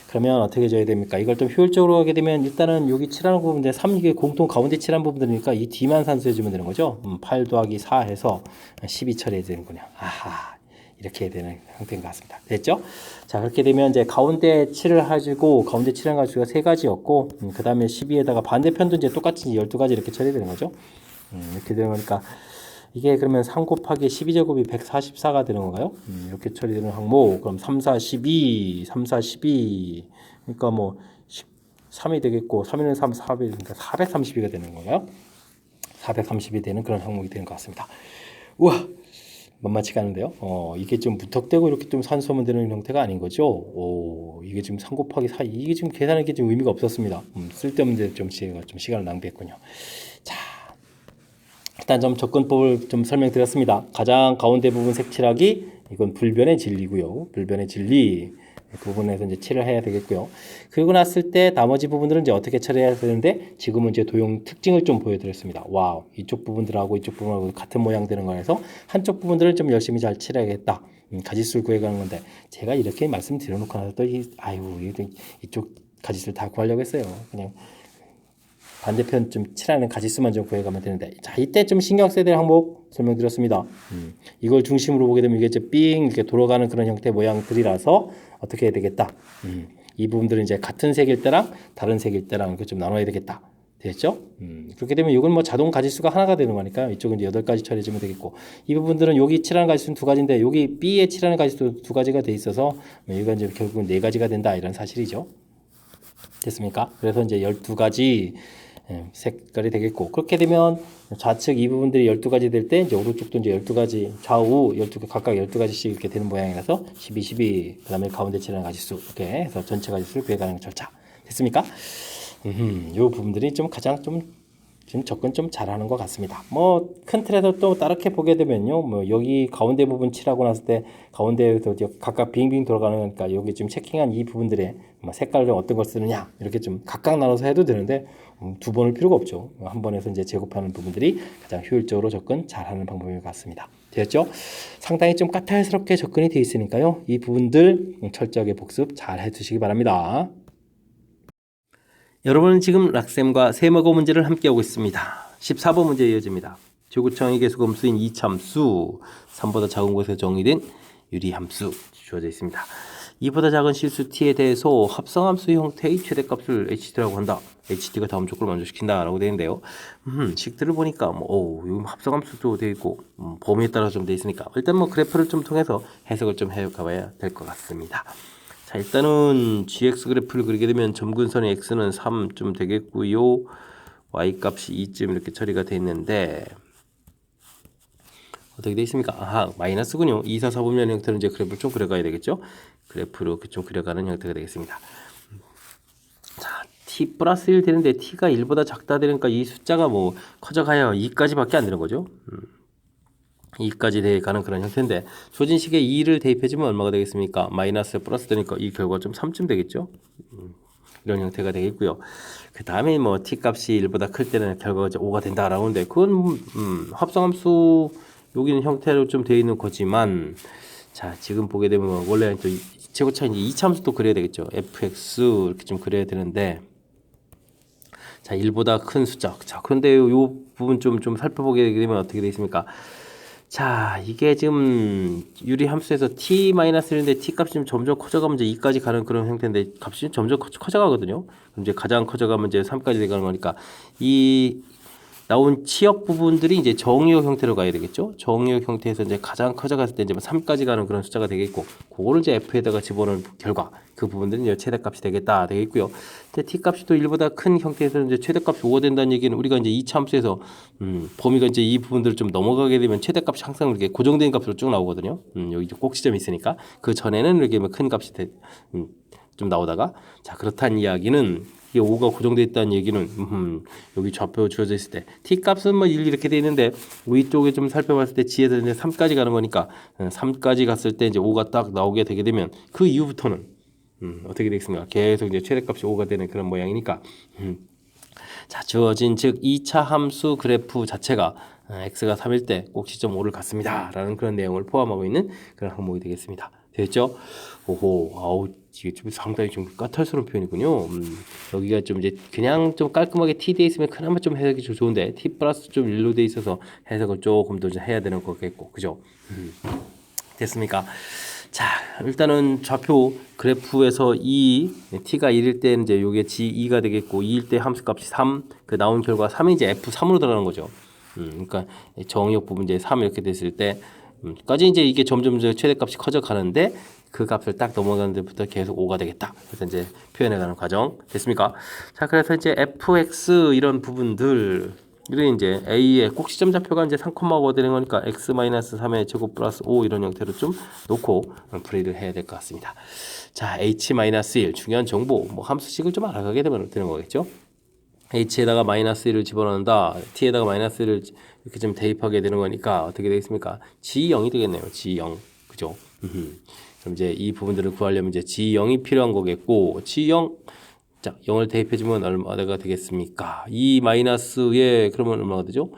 그러면 어떻게 줘야 됩니까? 이걸 좀 효율적으로 하게 되면 일단은 여기 칠하는 부분인데 3, 이게 공통 가운데 칠한 부분들이니까 이 D만 산수해주면 되는 거죠. 8 더하기 4 해서 12 처리해야 되는군요. 이렇게 해야 되는 형태인 것 같습니다. 됐죠? 자, 그렇게 되면 이제 가운데 칠을 가지고 가운데 칠한 가지가 3가지였고 그 다음에 12에다가 반대편도 이제 똑같이 12가지 이렇게 처리되는 거죠. 이렇게 되는 거니까 이게 그러면 3 곱하기 12제곱이 144가 되는 건가요? 이렇게 처리되는 항목 그럼 3, 4, 12 3, 4, 12 그러니까 뭐 13이 되겠고 3에는 3, 4이 그러니까 432가 되는 건가요? 430이 되는 그런 항목이 되는 것 같습니다. 우와! 만만치가 않은데요. 이게 좀 무턱대고 이렇게 좀 산수하면 되는 형태가 아닌 거죠. 이게 지금 3 곱하기 4 이게 지금 계산하는 게 좀 의미가 없었습니다. 쓸데없는데 좀 제가 좀 시간을 낭비했군요. 자, 일단 좀 접근법을 좀 설명드렸습니다. 가장 가운데 부분 색칠하기 이건 불변의 진리고요. 불변의 진리 그 부분에서 이제 칠을 해야 되겠고요. 그리고 났을 때 나머지 부분들은 이제 어떻게 처리해야 되는데 지금은 이제 도형 특징을 좀 보여드렸습니다. 와우, 이쪽 부분들하고 이쪽 부분하고 같은 모양 되는 거라서 한쪽 부분들은 좀 열심히 잘 칠해야겠다. 가지수를 구해가는 건데 제가 이렇게 말씀드려놓고 나서 또 이쪽 가지수를 다 구하려고 했어요. 그냥 반대편 좀 칠하는 가지수만 좀 구해가면 되는데 자, 이때 좀 신경 써야 될 항목 설명드렸습니다. 이걸 중심으로 보게 되면 이게 이제 삥 이렇게 돌아가는 그런 형태 모양들이라서 어떻게 해야 되겠다. 이 부분들은 이제 같은 색일 때랑 다른 색일 때랑 이렇게 좀 나눠야 되겠다. 됐죠? 그렇게 되면 이건 뭐 자동 가지수가 하나가 되는 거니까 이쪽은 이제 8가지 처리해주면 되겠고 이 부분들은 여기 칠하는 가지수는 2가지인데 여기 B에 칠하는 가지수도 2가지가 돼 있어서 이건 이제 결국은 4가지가 된다 이런 사실이죠. 됐습니까? 그래서 이제 12가지 색깔이 되겠고 그렇게 되면 좌측 이 부분들이 12가지 될 때 이제 오른쪽도 이제 12가지 좌우 12개 각각 12가지씩 이렇게 되는 모양이라서 12, 12 그다음에 가운데 칠하는 가지수 이렇게 해서 전체 가지수를 구해가는 절차 됐습니까? 이 부분들이 좀 가장 좀 지금 접근 좀 잘하는 것 같습니다. 뭐 큰 틀에서 또 다르게 보게 되면요, 뭐 여기 가운데 부분 칠하고 났을 때 가운데에서 각각 빙빙 돌아가는 거니까 여기 지금 체킹한 이 부분들의 뭐 색깔을 어떤 걸 쓰느냐 이렇게 좀 각각 나눠서 해도 되는데 두 번을 필요가 없죠. 한 번에서 이제 제곱하는 부분들이 가장 효율적으로 접근 잘하는 방법인 것 같습니다. 되었죠? 상당히 좀 까탈스럽게 접근이 되어 있으니까요, 이 부분들 철저하게 복습 잘 해주시기 바랍니다. 여러분은 지금 락셈과 세모고 문제를 함께하고 있습니다. 14번 문제 이어집니다. 지구청의 계수검수인 이참수, 3보다 작은 곳에 정의된 유리함수 주어져 있습니다. 2보다 작은 실수 t에 대해서 합성함수 형태의 최대값을 ht라고 한다. ht가 다음 조건을 만족시킨다라고 되어 있는데요. 식들을 보니까 여기 합성함수도 되어 있고 범위에 따라서 좀 되어 있으니까 일단 뭐 그래프를 좀 통해서 해석을 좀 해가봐야 될 것 같습니다. 자, 일단은 gx 그래프를 그리게 되면 점근선의 x는 3쯤 되겠고요. y 값이 2쯤 이렇게 처리가 되어 있는데 어떻게 되어 있습니까? 아하, 마이너스군요. 2, 4, 4분면 형태로 이제 그래프를 좀 그려가야 되겠죠? 그래프로 이렇게 좀 그려가는 형태가 되겠습니다. 자, t 플러스 1 되는데 t가 1보다 작다 되니까 이 숫자가 뭐 커져가야 2까지밖에 안 되는 거죠. 2까지 대가는 그런 형태인데 조진식에 2를 대입해주면 얼마가 되겠습니까? 마이너스 플러스 되니까 이 결과가 좀 3쯤 되겠죠? 이런 형태가 되겠고요. 그 다음에 뭐 t 값이 1보다 클 때는 결과가 이제 5가 된다라고 하는데 그건 합성함수 여기는 형태로 좀 되어 있는 거지만 자, 지금 보게 되면 원래 또 최고차는 이제 이참수도 그려야 되겠죠. fx 이렇게 좀 그려야 되는데 자, 1보다 큰 숫자. 자, 그런데 요 부분 좀 살펴보게 되면 어떻게 되어 있습니까? 자, 이게 지금 유리 함수에서 t-1인데 t 값이 좀 점점 커져가면 이제 2까지 가는 그런 형태인데 값이 점점 커져가거든요. 그럼 이제 가장 커져가면 이제 3까지 되가는 거니까 이 나온 치역 부분들이 이제 정의역 형태로 가야 되겠죠. 정의역 형태에서 이제 가장 커져갔을 때 이제 3까지 가는 그런 숫자가 되겠고, 그거를 이제 f에다가 집어넣은 결과 그 부분들은 이제 최대값이 되겠다 되겠고요. 근데 t 값이 또 1보다 큰 형태에서 이제 최대값이 5가 된다는 얘기는 우리가 이제 이 참수에서 범위가 이제 이 부분들을 좀 넘어가게 되면 최대값이 항상 이렇게 고정된 값으로 쭉 나오거든요. 여기 이제 꼭 지점이 있으니까 그 전에는 이렇게 큰 값이 좀 나오다가 자, 그렇다는 이야기는 이게 5가 고정되어 있다는 얘기는 여기 좌표 주어져 있을 때 t값은 뭐 1 이렇게 되어 있는데 위쪽에 좀 살펴봤을 때 g에서 이제 3까지 가는 거니까 3까지 갔을 때 이제 5가 딱 나오게 되게 되면 그 이후부터는 어떻게 되겠습니까? 계속 이제 최대값이 5가 되는 그런 모양이니까 자, 주어진 즉 2차 함수 그래프 자체가 x가 3일 때 꼭 시점 5를 갖습니다 라는 그런 내용을 포함하고 있는 그런 항목이 되겠습니다. 됐죠? 오호, 아우, 이게 좀 상당히 좀 까탈스러운 표현이군요. 여기가 좀 이제 그냥 좀 깔끔하게 t 돼 있으면 그나마 좀 해석이 좀 좋은데 t 플러스 좀 1로 돼 있어서 해석을 조금 더 해야 되는 거겠고, 그죠? 됐습니까? 자, 일단은 좌표 그래프에서 t가 1일 때 이제 요게 g2가 되겠고 2일 때 함수값이 3, 그 나온 결과 3이 이제 f3으로 들어가는 거죠. 그러니까 정의역 부분 이제 3 이렇게 됐을 때 까지 이제 이게 점점 최대값이 커져 가는데 그 값을 딱 넘어가는 데부터 계속 5가 되겠다. 그래서 이제 표현해가는 과정 됐습니까? 자, 그래서 이제 fx 이런 부분들 이런 이제 a의 꼭 시점 좌표가 이제 3,5가 되는 거니까 x-3의 제곱 플러스 5 이런 형태로 좀 놓고 풀이를 해야 될 것 같습니다. 자, h-1 중요한 정보 뭐 함수식을 좀 알아가게 되는 거겠죠. h에다가 -1을 집어넣는다. t에다가 -1을 이렇게 좀 대입하게 되는 거니까 어떻게 되겠습니까? g0이 되겠네요. g0. 그죠? 그럼 이제 이 부분들을 구하려면 이제 g0이 필요한 거겠고, g0, 자, 0을 대입해주면 얼마가 되겠습니까? 이 마이너스에 그러면 얼마가 되죠?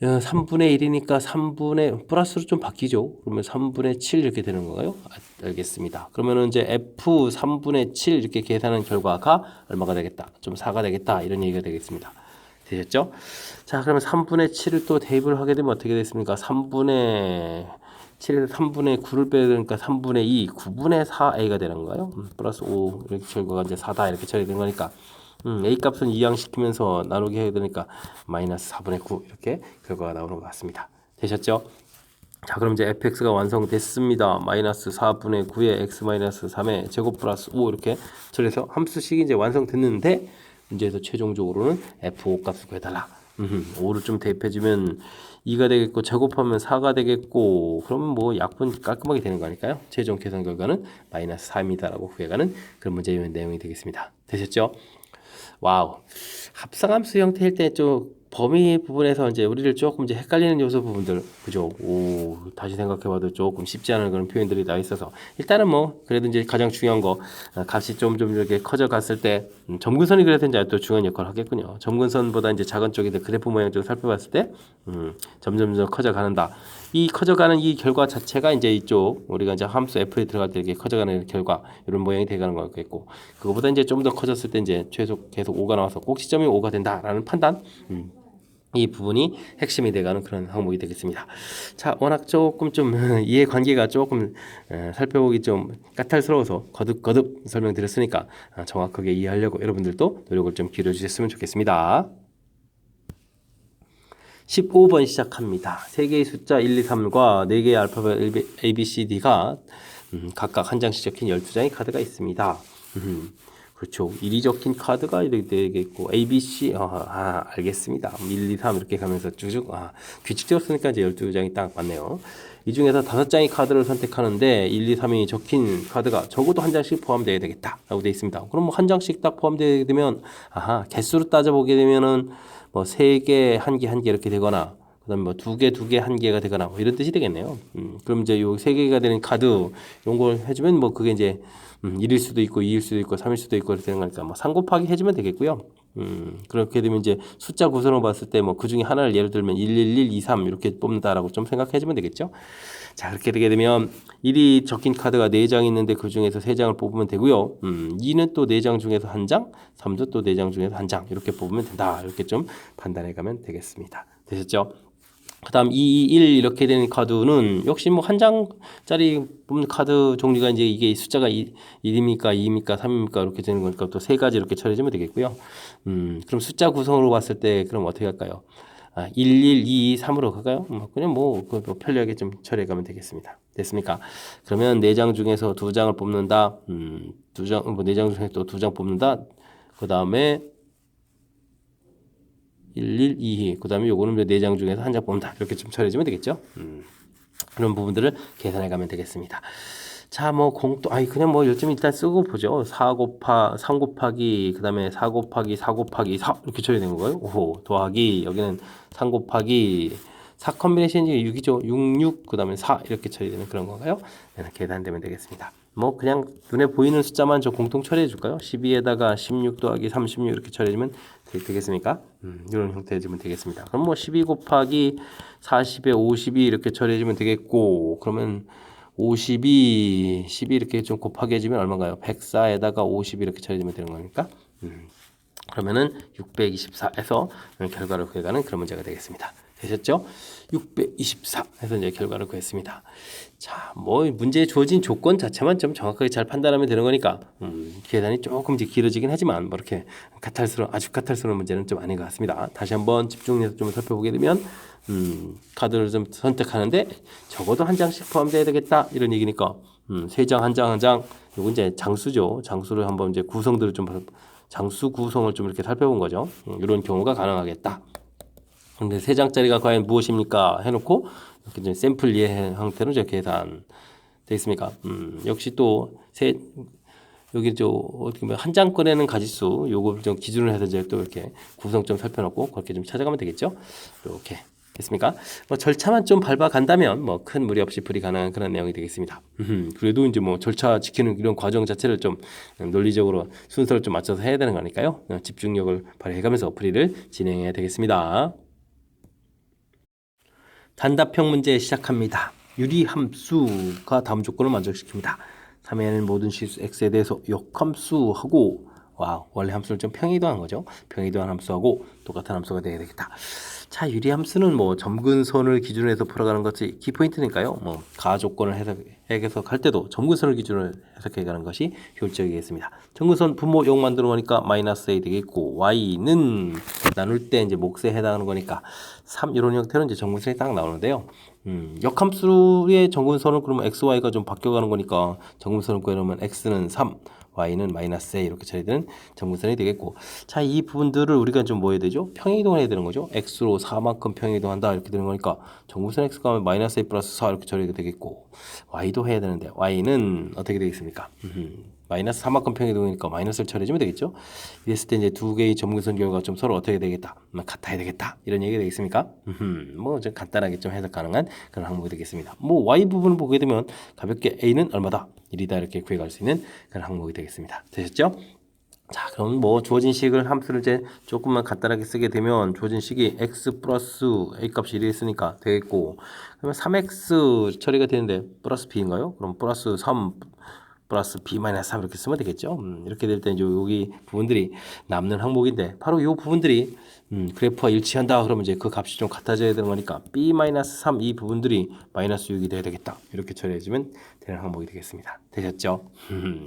3분의 1이니까 3분의 플러스로 좀 바뀌죠. 그러면 3분의 7 이렇게 되는 건가요? 알겠습니다. 그러면은 이제 f 3분의 7 이렇게 계산한 결과가 얼마가 되겠다? 좀 4가 되겠다. 이런 얘기가 되겠습니다. 되셨죠? 자, 그러면 3분의 7을 또 대입을 하게 되면 어떻게 됐습니까? 3분의 7에서 3분의 9를 빼야 되니까 3분의 2, 9분의 4a가 되는 거예요. 플러스 5 이렇게 결과가 이제 4다 이렇게 처리된 거니까 a 값은 이항시키면서 나누게 해야 되니까 마이너스 4분의 9 이렇게 결과가 나오는 것 같습니다. 되셨죠? 자, 그럼 이제 fx가 완성됐습니다. 마이너스 4분의 9에 x 마이너스 3의 제곱 플러스 5 이렇게 처리해서 함수식이 이제 완성됐는데 문제에서 최종적으로는 f5 값을 구해달라. 5를 좀 대입해주면 2가 되겠고 제곱하면 4가 되겠고 그러면 뭐 약분 깔끔하게 되는 거니까요. 최종 계산 결과는 마이너스 4입니다라고 구해가는 그런 문제의 내용이 되겠습니다. 되셨죠? 와우. 합성함수 형태일 때 좀 범위 부분에서 이제 우리를 조금 이제 헷갈리는 요소 부분들, 그죠? 오, 다시 생각해봐도 조금 쉽지 않은 그런 표현들이 나 있어서 일단은 뭐 그래도 이제 가장 중요한 거 값이 좀 이렇게 커져 갔을 때 점근선이 그래도 이제 또 중요한 역할을 하겠군요. 점근선보다 이제 작은 쪽인데 그래프 모양 쪽을 살펴봤을 때 점점 커져 가는다. 이 커져가는 이 결과 자체가 이제 이쪽 우리가 이제 함수 f에 들어갈 때 이렇게 커져가는 결과 이런 모양이 돼가는 거겠고 그거보다 이제 좀 더 커졌을 때 이제 최소 계속 5가 나와서 꼭 시점이 5가 된다라는 판단. 이 부분이 핵심이 돼가는 그런 항목이 되겠습니다. 자, 워낙 조금 좀 이해관계가 조금 살펴보기 좀 까탈스러워서 거듭 설명드렸으니까 정확하게 이해하려고 여러분들도 노력을 좀 기울여주셨으면 좋겠습니다. 15번 시작합니다. 3개의 숫자 1, 2, 3과 4개의 알파벳 A, B, C, D가 각각 한 장씩 적힌 12장의 카드가 있습니다. 그렇죠. 1이 적힌 카드가 이렇게 되겠고 A, B, C 알겠습니다. 1, 2, 3 이렇게 가면서 쭉쭉 규칙적으로 쓰니까 이제 12장이 딱 맞네요. 이 중에서 5장의 카드를 선택하는데 1, 2, 3이 적힌 카드가 적어도 한 장씩 포함되어야 되겠다 라고 되어 있습니다. 그럼 뭐 한 장씩 딱 포함되게 되면 개수로 따져보게 되면은 뭐 3개, 1개, 1개 이렇게 되거나 그다음에 뭐 2개, 2개, 1개가 되거나 뭐 이런 뜻이 되겠네요. 그럼 이제 요 3개가 되는 카드 이런 걸 해주면 뭐 그게 이제 1일 수도 있고 2일 수도 있고 3일 수도 있고 이렇게 되는 거니까 뭐 3 곱하기 해주면 되겠고요. 그렇게 되면 이제 숫자 구성을 봤을 때 뭐 그 중에 하나를 예를 들면 111, 23 이렇게 뽑는다라고 좀 생각해 주면 되겠죠. 자, 그렇게 되게 되면 1이 적힌 카드가 4장 있는데 그 중에서 3장을 뽑으면 되고요. 2는 또 4장 중에서 1장, 3도 또 4장 중에서 1장 이렇게 뽑으면 된다. 이렇게 좀 판단해 가면 되겠습니다. 되셨죠? 그 다음 2, 2, 1 이렇게 되는 카드는 역시 뭐 한 장짜리 뽑는 카드 종류가 이제 이게 숫자가 1입니까 2입니까 3입니까 이렇게 되는 거니까 또 3가지 이렇게 처리해주면 되겠고요. 그럼 숫자 구성으로 봤을 때 그럼 어떻게 할까요? 1, 1, 2, 2, 3으로 갈까요? 그냥 뭐 편리하게 좀 처리해 가면 되겠습니다. 됐습니까? 그러면 4장 중에서 2장을 뽑는다. 4장 중에 또 2장 뽑는다. 그 다음에 1, 1, 2, 그 다음에 요거는 4장 중에서 한 장 뽑는다. 이렇게 좀 처리해주면 되겠죠. 그런 부분들을 계산해 가면 되겠습니다. 자, 뭐 그냥 뭐 요즘 일단 쓰고 보죠. 3 곱하기, 그 다음에 4 곱하기 4 곱하기 4 이렇게 처리되는 거예요. 더하기, 여기는 3 곱하기 4 컨비네이션이 6이죠. 6, 6, 그 다음에 4 이렇게 처리되는 그런 건가요? 네, 계산되면 되겠습니다. 뭐 그냥 눈에 보이는 숫자만 저 공통 처리해 줄까요? 12에다가 16 더하기 36 이렇게 처리해주면 되겠습니까? 이런 형태 해주면 되겠습니다. 그럼 뭐 12 곱하기 40에 52 이렇게 처리해주면 되겠고 그러면 52, 12 이렇게 좀 곱하기 해주면 얼마인가요? 104에다가 50 이렇게 처리해주면 되는 거니까 그러면은 624에서 결과를 구해가는 그런 문제가 되겠습니다. 되셨죠? 624 해서 이제 결과를 구했습니다. 자, 뭐 문제에 주어진 조건 자체만 좀 정확하게 잘 판단하면 되는 거니까 계산이 조금 이제 길어지긴 하지만 뭐 이렇게 아주 까탈스러운 문제는 좀 아닌 것 같습니다. 다시 한번 집중해서 좀 살펴보게 되면 카드를 좀 선택하는데 적어도 한 장씩 포함돼야 되겠다 이런 얘기니까 3장 한 장 한 장 요거 이제 장수죠. 장수를 한번 이제 구성들을 좀 장수 구성을 좀 이렇게 살펴본 거죠. 이런 경우가 가능하겠다. 근데 3장짜리가 과연 무엇입니까? 해놓고 이렇게 좀 샘플 이해 형태로 이제 계산 되겠습니까? 역시 또 여기 어떻게 보면 한 장 꺼내는 가지수 요걸 좀 기준으로 해서 이제 또 이렇게 구성 좀 살펴놓고 그렇게 좀 찾아가면 되겠죠? 이렇게 됐습니까? 뭐 절차만 좀 밟아간다면 뭐 큰 무리 없이 풀이 가능한 그런 내용이 되겠습니다. 그래도 이제 뭐 절차 지키는 이런 과정 자체를 좀 논리적으로 순서를 좀 맞춰서 해야 되는 거니까요. 집중력을 발휘해가면서 풀이를 진행해야 되겠습니다. 단답형 문제 시작합니다. 유리함수가 다음 조건을 만족시킵니다. 3에는 모든 실수 x에 대해서 역함수하고 원래 함수를 좀 평이도한 거죠. 평이도한 함수하고 똑같은 함수가 되어야 되겠다. 자, 유리함수는 뭐 점근선을 기준으로 해서 풀어가는 것이 키포인트니까요. 뭐 가조건을 해석할 때도 점근선을 기준으로 해석해 가는 것이 효율적이겠습니다. 점근선 분모 0 만들어 보니까 마이너스 a 되겠고 y는 나눌 때 이제 몫에 해당하는 거니까 3 이런 형태로 이제 점근선이 딱 나오는데요. 역함수의 점근선은 그러면 x, y가 좀 바뀌어가는 거니까 점근선을 구해놓으면 x는 3, y는 마이너스 a 이렇게 처리되는 점근선이 되겠고 자, 이 부분들을 우리가 좀 뭐 해야 되죠? 평이동을 해야 되는 거죠. x로 4만큼 평이동한다 이렇게 되는 거니까 점근선 x가 하면 마이너스 a 플러스 4 이렇게 처리가 되겠고 y도 해야 되는데 y는 어떻게 되겠습니까? 마이너스 3만큼 평행이동이니까 마이너스를 처리해주면 되겠죠. 이랬을 때 이제 두 개의 점근선 결과가 좀 서로 어떻게 되겠다, 같아야 되겠다 이런 얘기가 되겠습니까? 뭐좀 간단하게 좀 해석 가능한 그런 항목이 되겠습니다. 뭐 y 부분을 보게 되면 가볍게 a는 얼마다 1이다 이렇게 구해갈 수 있는 그런 항목이 되겠습니다. 되셨죠? 자, 그럼 뭐 주어진 식을 함수를 이제 조금만 간단하게 쓰게 되면 주어진 식이 x 플러스 a 값이 1이 있으니까 되겠고, 그러면 3x 처리가 되는데 플러스 b인가요? 그럼 플러스 3 플러스 b 마이너스 3 이렇게 쓰면 되겠죠. 이렇게 될 때 이제 여기 부분들이 남는 항목인데 바로 이 부분들이 그래프와 일치한다 그러면 이제 그 값이 좀 같아져야 되는 거니까 b 마이너스 3 이 부분들이 마이너스 6이 돼야 되겠다. 이렇게 처리해주면 되는 항목이 되겠습니다. 되셨죠?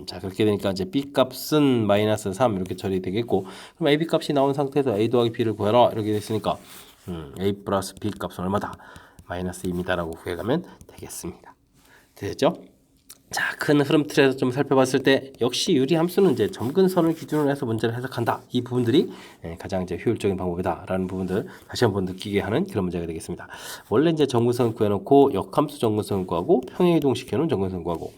자, 그렇게 되니까 이제 b 값은 마이너스 3 이렇게 처리되겠고, 그럼 a b 값이 나온 상태에서 a 더하기 b를 구해라 이렇게 됐으니까 a 플러스 b 값은 얼마다? 마이너스 2입니다라고 구해가면 되겠습니다. 되셨죠? 자, 큰 흐름 틀에서 좀 살펴봤을 때 역시 유리 함수는 이제 점근선을 기준으로 해서 문제를 해석한다. 이 부분들이 가장 이제 효율적인 방법이다라는 부분들 다시 한번 느끼게 하는 그런 문제가 되겠습니다. 원래 이제 점근선 구해놓고 역함수 점근선 구하고 평행이동 시켜놓은 점근선 구하고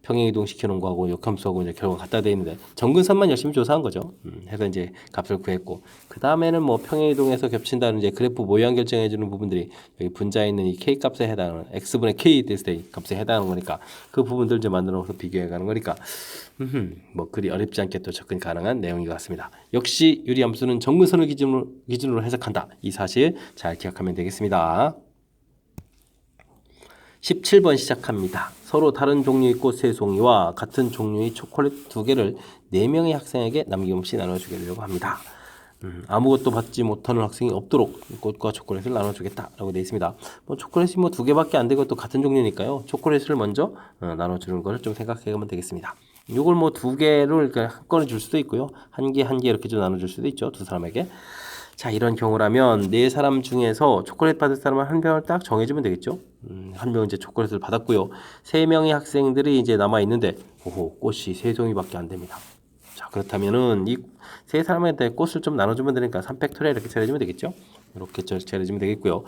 평행이동 시켜놓은 거하고 역함수하고 이제 결과가 같다 돼 있는데 점근선만 열심히 조사한 거죠. 해서 이제 값을 구했고, 그 다음에는 뭐 평행이동에서 겹친다는 이제 그래프 모양 결정해주는 부분들이 여기 분자에 있는 이 k 값에 해당하는 x분의 k 됐을 때 값에 해당하는 거니까 그 부분들 이제 만들어서 비교해가는 거니까 뭐 그리 어렵지 않게 또 접근 가능한 내용인 것 같습니다. 역시 유리함수는 점근선을 기준으로 해석한다. 이 사실 잘 기억하면 되겠습니다. 17번 시작합니다. 서로 다른 종류의 꽃 3송이와 같은 종류의 초콜릿 2개를 4명의 학생에게 남김없이 나눠주려고 합니다. 아무것도 받지 못하는 학생이 없도록 꽃과 초콜릿을 나눠주겠다라고 되어 있습니다. 뭐 초콜릿이 뭐 2개밖에 안 되고 또 같은 종류니까요. 초콜릿을 먼저 나눠주는 것을 좀 생각해보면 되겠습니다. 이걸 뭐 2개를 이렇게 한꺼번에 줄 수도 있고요. 한 개 이렇게 좀 나눠줄 수도 있죠. 두 사람에게. 자, 이런 경우라면 4사람 중에서 초콜릿 받을 사람은 한 병을 딱 정해주면 되겠죠. 한 명은 이제 초콜릿을 받았고요. 3명의 학생들이 이제 남아 있는데, 오호, 꽃이 3송이밖에 안 됩니다. 자, 그렇다면은 이 3사람한테 꽃을 좀 나눠주면 되니까 3팩토리얼 이렇게 차려주면 되겠죠. 이렇게 차려주면 되겠고요.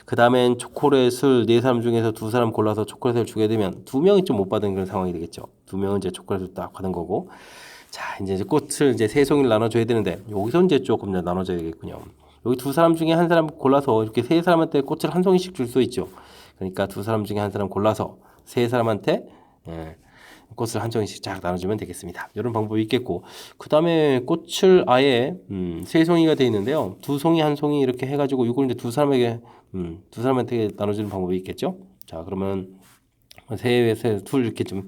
그 다음엔 초콜릿을 4사람 중에서 2사람 골라서 초콜릿을 주게 되면 2명이 좀 못 받은 그런 상황이 되겠죠. 2명은 이제 초콜릿을 딱 받은 거고. 자, 이제 꽃을 이제 3송이를 나눠줘야 되는데 여기서 이제 조금 나눠줘야 되겠군요. 여기 2사람 중에 한 사람 골라서 이렇게 3사람한테 꽃을 한 송이씩 줄 수 있죠. 그러니까 2사람 중에 한 사람 골라서 3사람한테 꽃을 한 송이씩 쫙 나눠주면 되겠습니다. 이런 방법이 있겠고, 그 다음에 꽃을 아예 3송이가 되어 있는데요. 2송이 한 송이 이렇게 해가지고 이걸 이제 2사람에게 2사람한테 나눠주는 방법이 있겠죠. 자, 그러면 3에서 2 이렇게 좀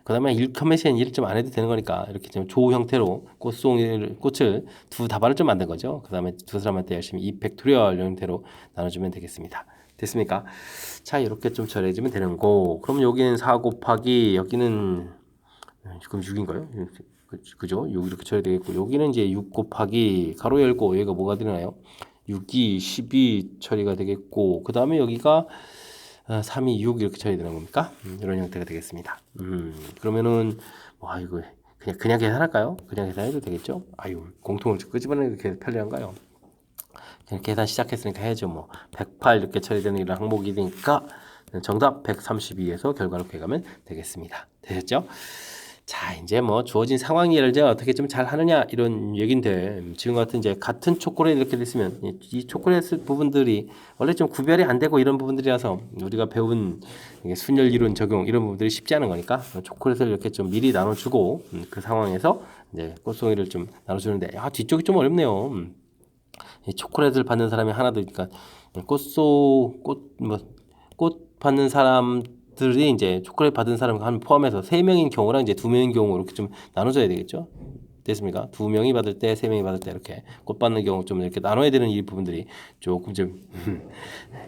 그 다음에 1컴에시엔 일을 좀 안 해도 되는 거니까 이렇게 좀 조 형태로 꽃을 2다발을 좀 만든 거죠. 그 다음에 2사람한테 열심히 2팩토리얼 형태로 나눠주면 되겠습니다. 됐습니까? 자, 이렇게 좀 처리해주면 되는 거. 그럼 여기는 4 곱하기 여기는 그럼 6인가요? 그죠? 6 이렇게 처리되겠고, 여기는 이제 6 곱하기 가로 열고 여기가 뭐가 되나요? 6이 12 처리가 되겠고, 그 다음에 여기가 3, 2, 6 이렇게 처리되는 겁니까? 이런 형태가 되겠습니다. 그러면은 와, 이거 그냥 계산할까요? 그냥 계산해도 되겠죠? 아유, 공통을 끄집어내는 게 편리한가요? 그냥 계산 시작했으니까 해야죠. 뭐 108 이렇게 처리되는 이런 항목이 되니까 정답 132에서 결과를 구해가면 되겠습니다. 되셨죠? 자, 이제 뭐 주어진 상황 예를 이제 어떻게 좀 잘 하느냐 이런 얘기인데, 지금 같은 이제 같은 초콜릿 이렇게 됐으면 이 초콜릿 부분들이 원래 좀 구별이 안 되고 이런 부분들이라서 우리가 배운 순열 이론 적용 이런 부분들이 쉽지 않은 거니까 초콜릿을 이렇게 좀 미리 나눠주고 그 상황에서 이제 꽃송이를 좀 나눠주는데, 뒤쪽이 좀 어렵네요. 이 초콜릿을 받는 사람이 하나도 있으니까 꽃 받는 사람들이 이제 초콜릿 받은 사람 한 포함해서 3명인 경우랑 이제 2명인 경우 이렇게 좀 나눠줘야 되겠죠. 됐습니까? 2명이 받을 때, 3명이 받을 때 이렇게 꽃 받는 경우 좀 이렇게 나눠야 되는 이 부분들이 조금 좀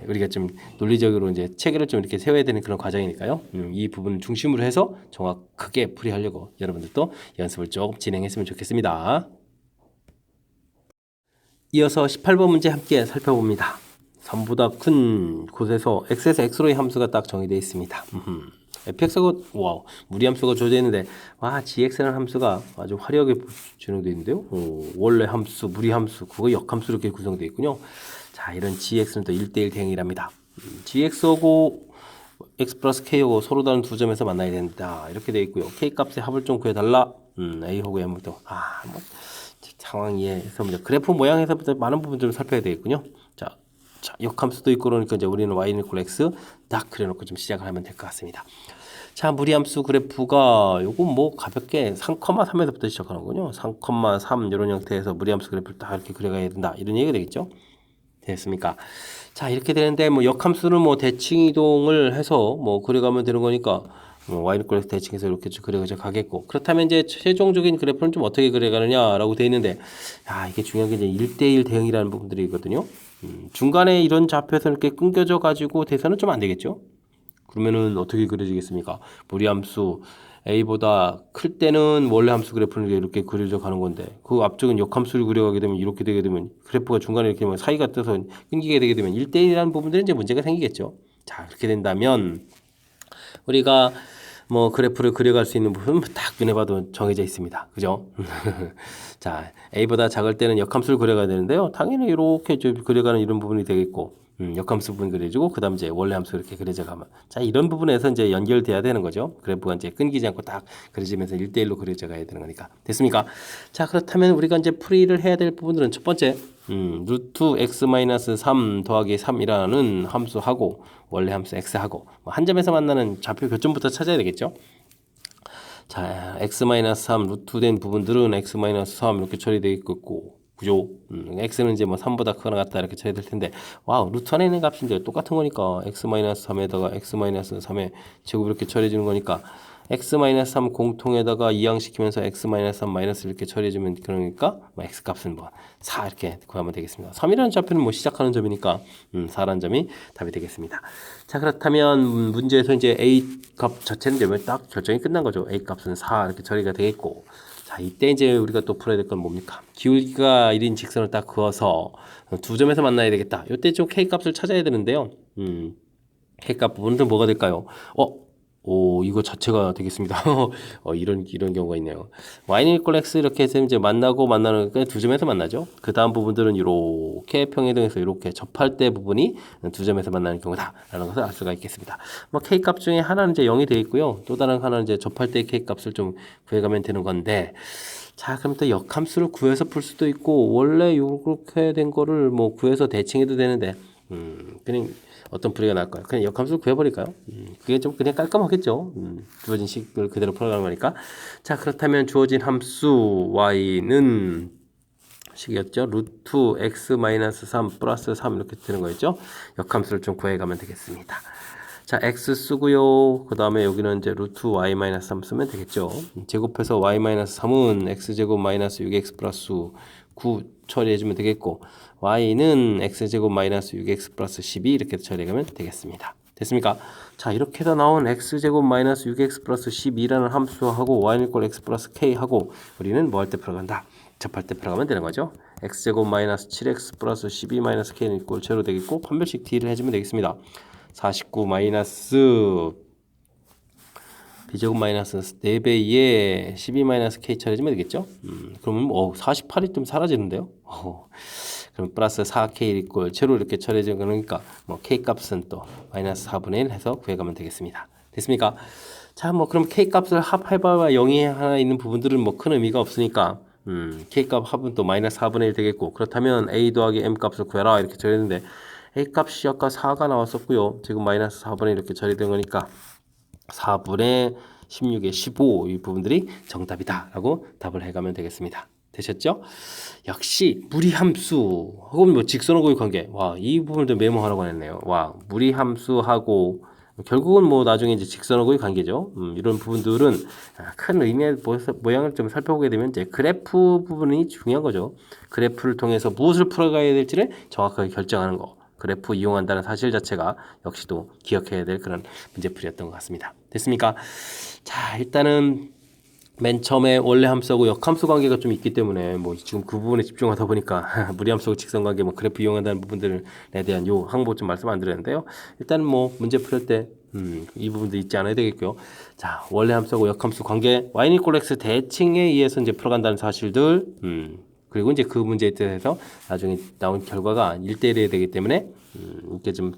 우리가 좀 논리적으로 이제 체계를 좀 이렇게 세워야 되는 그런 과정이니까요. 이 부분을 중심으로 해서 정확하게 풀이하려고 여러분들도 연습을 조금 진행했으면 좋겠습니다. 이어서 18번 문제 함께 살펴봅니다. 3보다 큰 곳에서 x에서 x로의 함수가 딱 정의되어 있습니다. fx가 무리함수가 주어져 있는데, gx라는 함수가 아주 화려하게 준용되어 있는데요. 원래 함수, 무리함수, 그거 역함수 이렇게 구성되어 있군요. 자, 이런 gx는 또 1대1 대응이랍니다. gx하고 x 플러스 k하고 서로 다른 두 점에서 만나야 된다. 이렇게 되어 있고요. k 값의 합을 좀 구해달라. a하고 m도 뭐 상황 이해해서 그래프 모양에서부터 많은 부분들을 살펴야 되겠군요. 자, 역함수도 있고 그러니까 이제 우리는 y는 이퀄 x 딱 그려놓고 좀 시작을 하면 될 것 같습니다. 자, 무리함수 그래프가 요거 뭐 가볍게 3,3에서부터 시작하는군요. 3,3 이런 형태에서 무리함수 그래프를 딱 이렇게 그려가야 된다. 이런 얘기가 되겠죠. 됐습니까? 자, 이렇게 되는데 뭐 역함수는 뭐 대칭 이동을 해서 뭐 그려가면 되는 거니까 y는 이퀄 x 대칭해서 이렇게 그려져 가겠고, 그렇다면 이제 최종적인 그래프는 좀 어떻게 그려가느냐라고 되어 있는데, 이게 중요한 게 이제 1대1 대응이라는 부분들이 있거든요. 중간에 이런 좌표에서 이렇게 끊겨져 가지고 돼서는 좀 안 되겠죠. 그러면은 어떻게 그려지겠습니까? 무리함수 a보다 클 때는 원래 함수 그래프는 이렇게 그려져 가는 건데, 그 앞쪽은 역함수를 그려가게 되면 이렇게 되게 되면 그래프가 중간에 이렇게 뭐 사이가 떠서 끊기게 되게 되면 1대1이라는 부분들은 이제 문제가 생기겠죠. 자, 그렇게 된다면 우리가 뭐 그래프를 그려갈 수 있는 부분은 딱 눈에 봐도 정해져 있습니다. 그죠? 자, a보다 작을 때는 역함수를 그려가야 되는데요. 당연히 이렇게 그려가는 이런 부분이 되겠고, 역함수 부분 그려주고, 그 다음 이제 원래 함수 이렇게 그려져 가면. 자, 이런 부분에서 이제 연결돼야 되는 거죠. 그래프가 이제 끊기지 않고 딱 그려지면서 1대1로 그려져 가야 되는 거니까. 됐습니까? 자, 그렇다면 우리가 이제 풀이를 해야 될 부분들은 첫 번째, 루트 x-3 더하기 3이라는 함수하고, 원래 함수 x하고, 한 점에서 만나는 좌표 교점부터 찾아야 되겠죠. 자, x-3 루트 된 부분들은 x-3 이렇게 처리되어 있고, 그죠? x는 이제 뭐 3보다 크거나 같다 이렇게 처리될 텐데, 와우, 루트 안에 있는 값인데 똑같은 거니까 x-3에다가 x-3의 제곱 이렇게 처리해주는 거니까 x-3 공통에다가 이항시키면서 x-3 마이너스 이렇게 처리해주면, 그러니까 뭐 x 값은 뭐 4 이렇게 구하면 되겠습니다. 3이라는 좌표는 뭐 시작하는 점이니까 4라는 점이 답이 되겠습니다. 자, 그렇다면 문제에서 이제 a 값 자체는 되면 딱 결정이 끝난 거죠. a 값은 4 이렇게 처리가 되겠고, 자, 이때 이제 우리가 또 풀어야 될 건 뭡니까? 기울기가 1인 직선을 딱 그어서 두 점에서 만나야 되겠다. 이때 좀 k 값을 찾아야 되는데요. k 값 부분은 뭐가 될까요? 이거 자체가 되겠습니다. 이런 경우가 있네요. y는 이퀄 x 이렇게 해서 이제 만나는 두 점에서 만나죠. 그 다음 부분들은 이렇게 평행등에서 이렇게 접할 때 부분이 두 점에서 만나는 경우다라는 것을 알 수가 있겠습니다. 뭐 k 값 중에 하나는 이제 0이 되어 있고요. 또 다른 하나는 이제 접할 때 k 값을 좀 구해가면 되는 건데, 자, 그럼 또 역함수를 구해서 풀 수도 있고, 원래 이렇게 된 거를 뭐 구해서 대칭해도 되는데, 그냥 어떤 풀이가 나을까요? 그냥 역함수를 구해버릴까요? 그게 좀 그냥 깔끔하겠죠. 주어진 식을 그대로 풀어가는 거니까. 자, 그렇다면 주어진 함수 y는 식이었죠. 루트 x-3 플러스 3 이렇게 되는 거였죠. 역함수를 좀 구해가면 되겠습니다. 자, x 쓰고요. 그 다음에 여기는 이제 루트 y-3 쓰면 되겠죠. 제곱해서 y-3은 x제곱 마이너스 6x 플러스 9 처리해주면 되겠고, y는 x제곱 마이너스 6x 플러스 12 이렇게 처리하면 되겠습니다. 됐습니까? 자, 이렇게 해서 나온 x제곱 마이너스 6x 플러스 12라는 함수하고 y는 이퀄 x 플러스 k하고 우리는 뭐 할 때 풀어간다? 접할 때 풀어가면 되는 거죠. x제곱 마이너스 7x 플러스 12 마이너스 k는 이퀄 제로 되겠고, 판별식 d를 해주면 되겠습니다. 49 마이너스 b제곱 마이너스 4배에 12 마이너스 k 처리해주면 되겠죠. 그러면 48이 좀 사라지는데요. 그럼 플러스 4k 이퀄 제로 이렇게 처리해주는 거니까 뭐 k 값은 또 마이너스 4분의 1 해서 구해가면 되겠습니다. 됐습니까? 자, 뭐 그럼 k 값을 합해봐야 0이 하나 있는 부분들은 뭐 큰 의미가 없으니까 k 값 합은 또 마이너스 4분의 1 되겠고, 그렇다면 a 더하기 m 값을 구해라 이렇게 처리했는데, a 값이 아까 4가 나왔었고요. 지금 마이너스 4분의 1 이렇게 처리된 거니까 4분의 16에 15 이 부분들이 정답이다 라고 답을 해가면 되겠습니다. 되셨죠? 역시 무리함수 혹은 뭐 직선하고의 관계, 와, 이 부분도 메모하라고 했네요. 와, 무리함수하고 결국은 뭐 나중에 이제 직선하고의 관계죠. 이런 부분들은 큰 의미의 모양을 좀 살펴보게 되면 이제 그래프 부분이 중요한 거죠. 그래프를 통해서 무엇을 풀어가야 될지를 정확하게 결정하는 거. 그래프 이용한다는 사실 자체가 역시도 기억해야 될 그런 문제풀이였던 것 같습니다. 됐습니까? 자, 일단은 맨 처음에 원래 함수하고 역함수 관계가 좀 있기 때문에 뭐 지금 그 부분에 집중하다 보니까 무리함수하고 직선 관계, 뭐 그래프 이용한다는 부분들에 대한 요 항목 좀 말씀 안 드렸는데요. 일단 뭐 문제 풀 때 이 부분도 잊지 않아야 되겠고요. 자, 원래 함수하고 역함수 관계, y는 이퀄 x 대칭에 의해서 이제 풀어간다는 사실들, 그리고 이제 그 문제에 대해서 나중에 나온 결과가 1대1이 되기 때문에 이렇게 좀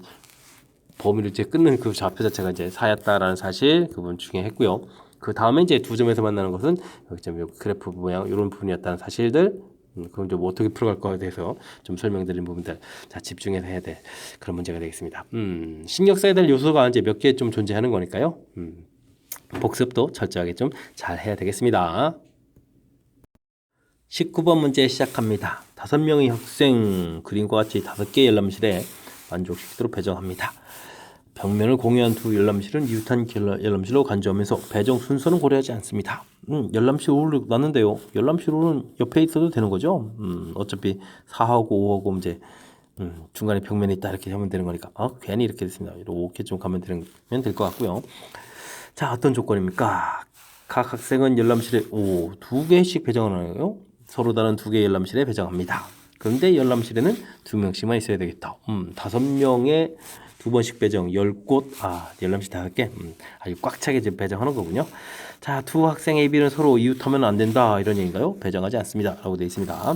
범위를 이제 끊는 그 좌표 자체가 이제 4였다라는 사실 그 부분 중요했고요. 그 다음에 이제 두 점에서 만나는 것은 여기 좀 그래프 모양 이런 부분이었다는 사실들. 그럼 좀 어떻게 풀어갈 거에 대해서 좀 설명드린 부분들 자 집중해서 해야 될 그런 문제가 되겠습니다. 신경 써야 될 요소가 이제 몇 개 좀 존재하는 거니까요. 복습도 철저하게 좀 잘 해야 되겠습니다. 19번 문제 시작합니다. 5명의 학생 그림과 같이 5개의 열람실에 만족시키도록 배정합니다. 벽면을 공유한 두 열람실은 이웃한 열람실로 간주하면서 배정 순서는 고려하지 않습니다. 열람실 5를 놨는데요. 열람실 5는 옆에 있어도 되는 거죠. 어차피 4하고 5하고 이제 중간에 벽면이 있다 이렇게 하면 되는 거니까 괜히 이렇게 됐습니다. 이렇게 좀 가면 될 것 같고요. 자, 어떤 조건입니까? 각 학생은 열람실에 2개씩 배정을 하고요. 서로 다른 2개의 열람실에 배정합니다. 그런데 열람실에는 2명씩만 있어야 되겠다. 5명의 2번씩 배정, 10곳, 열람실 5개, 아주 꽉 차게 이제 배정하는 거군요. 자, 두 학생 A, B는 서로 이웃하면 안 된다. 이런 얘기인가요? 배정하지 않습니다. 라고 되어 있습니다.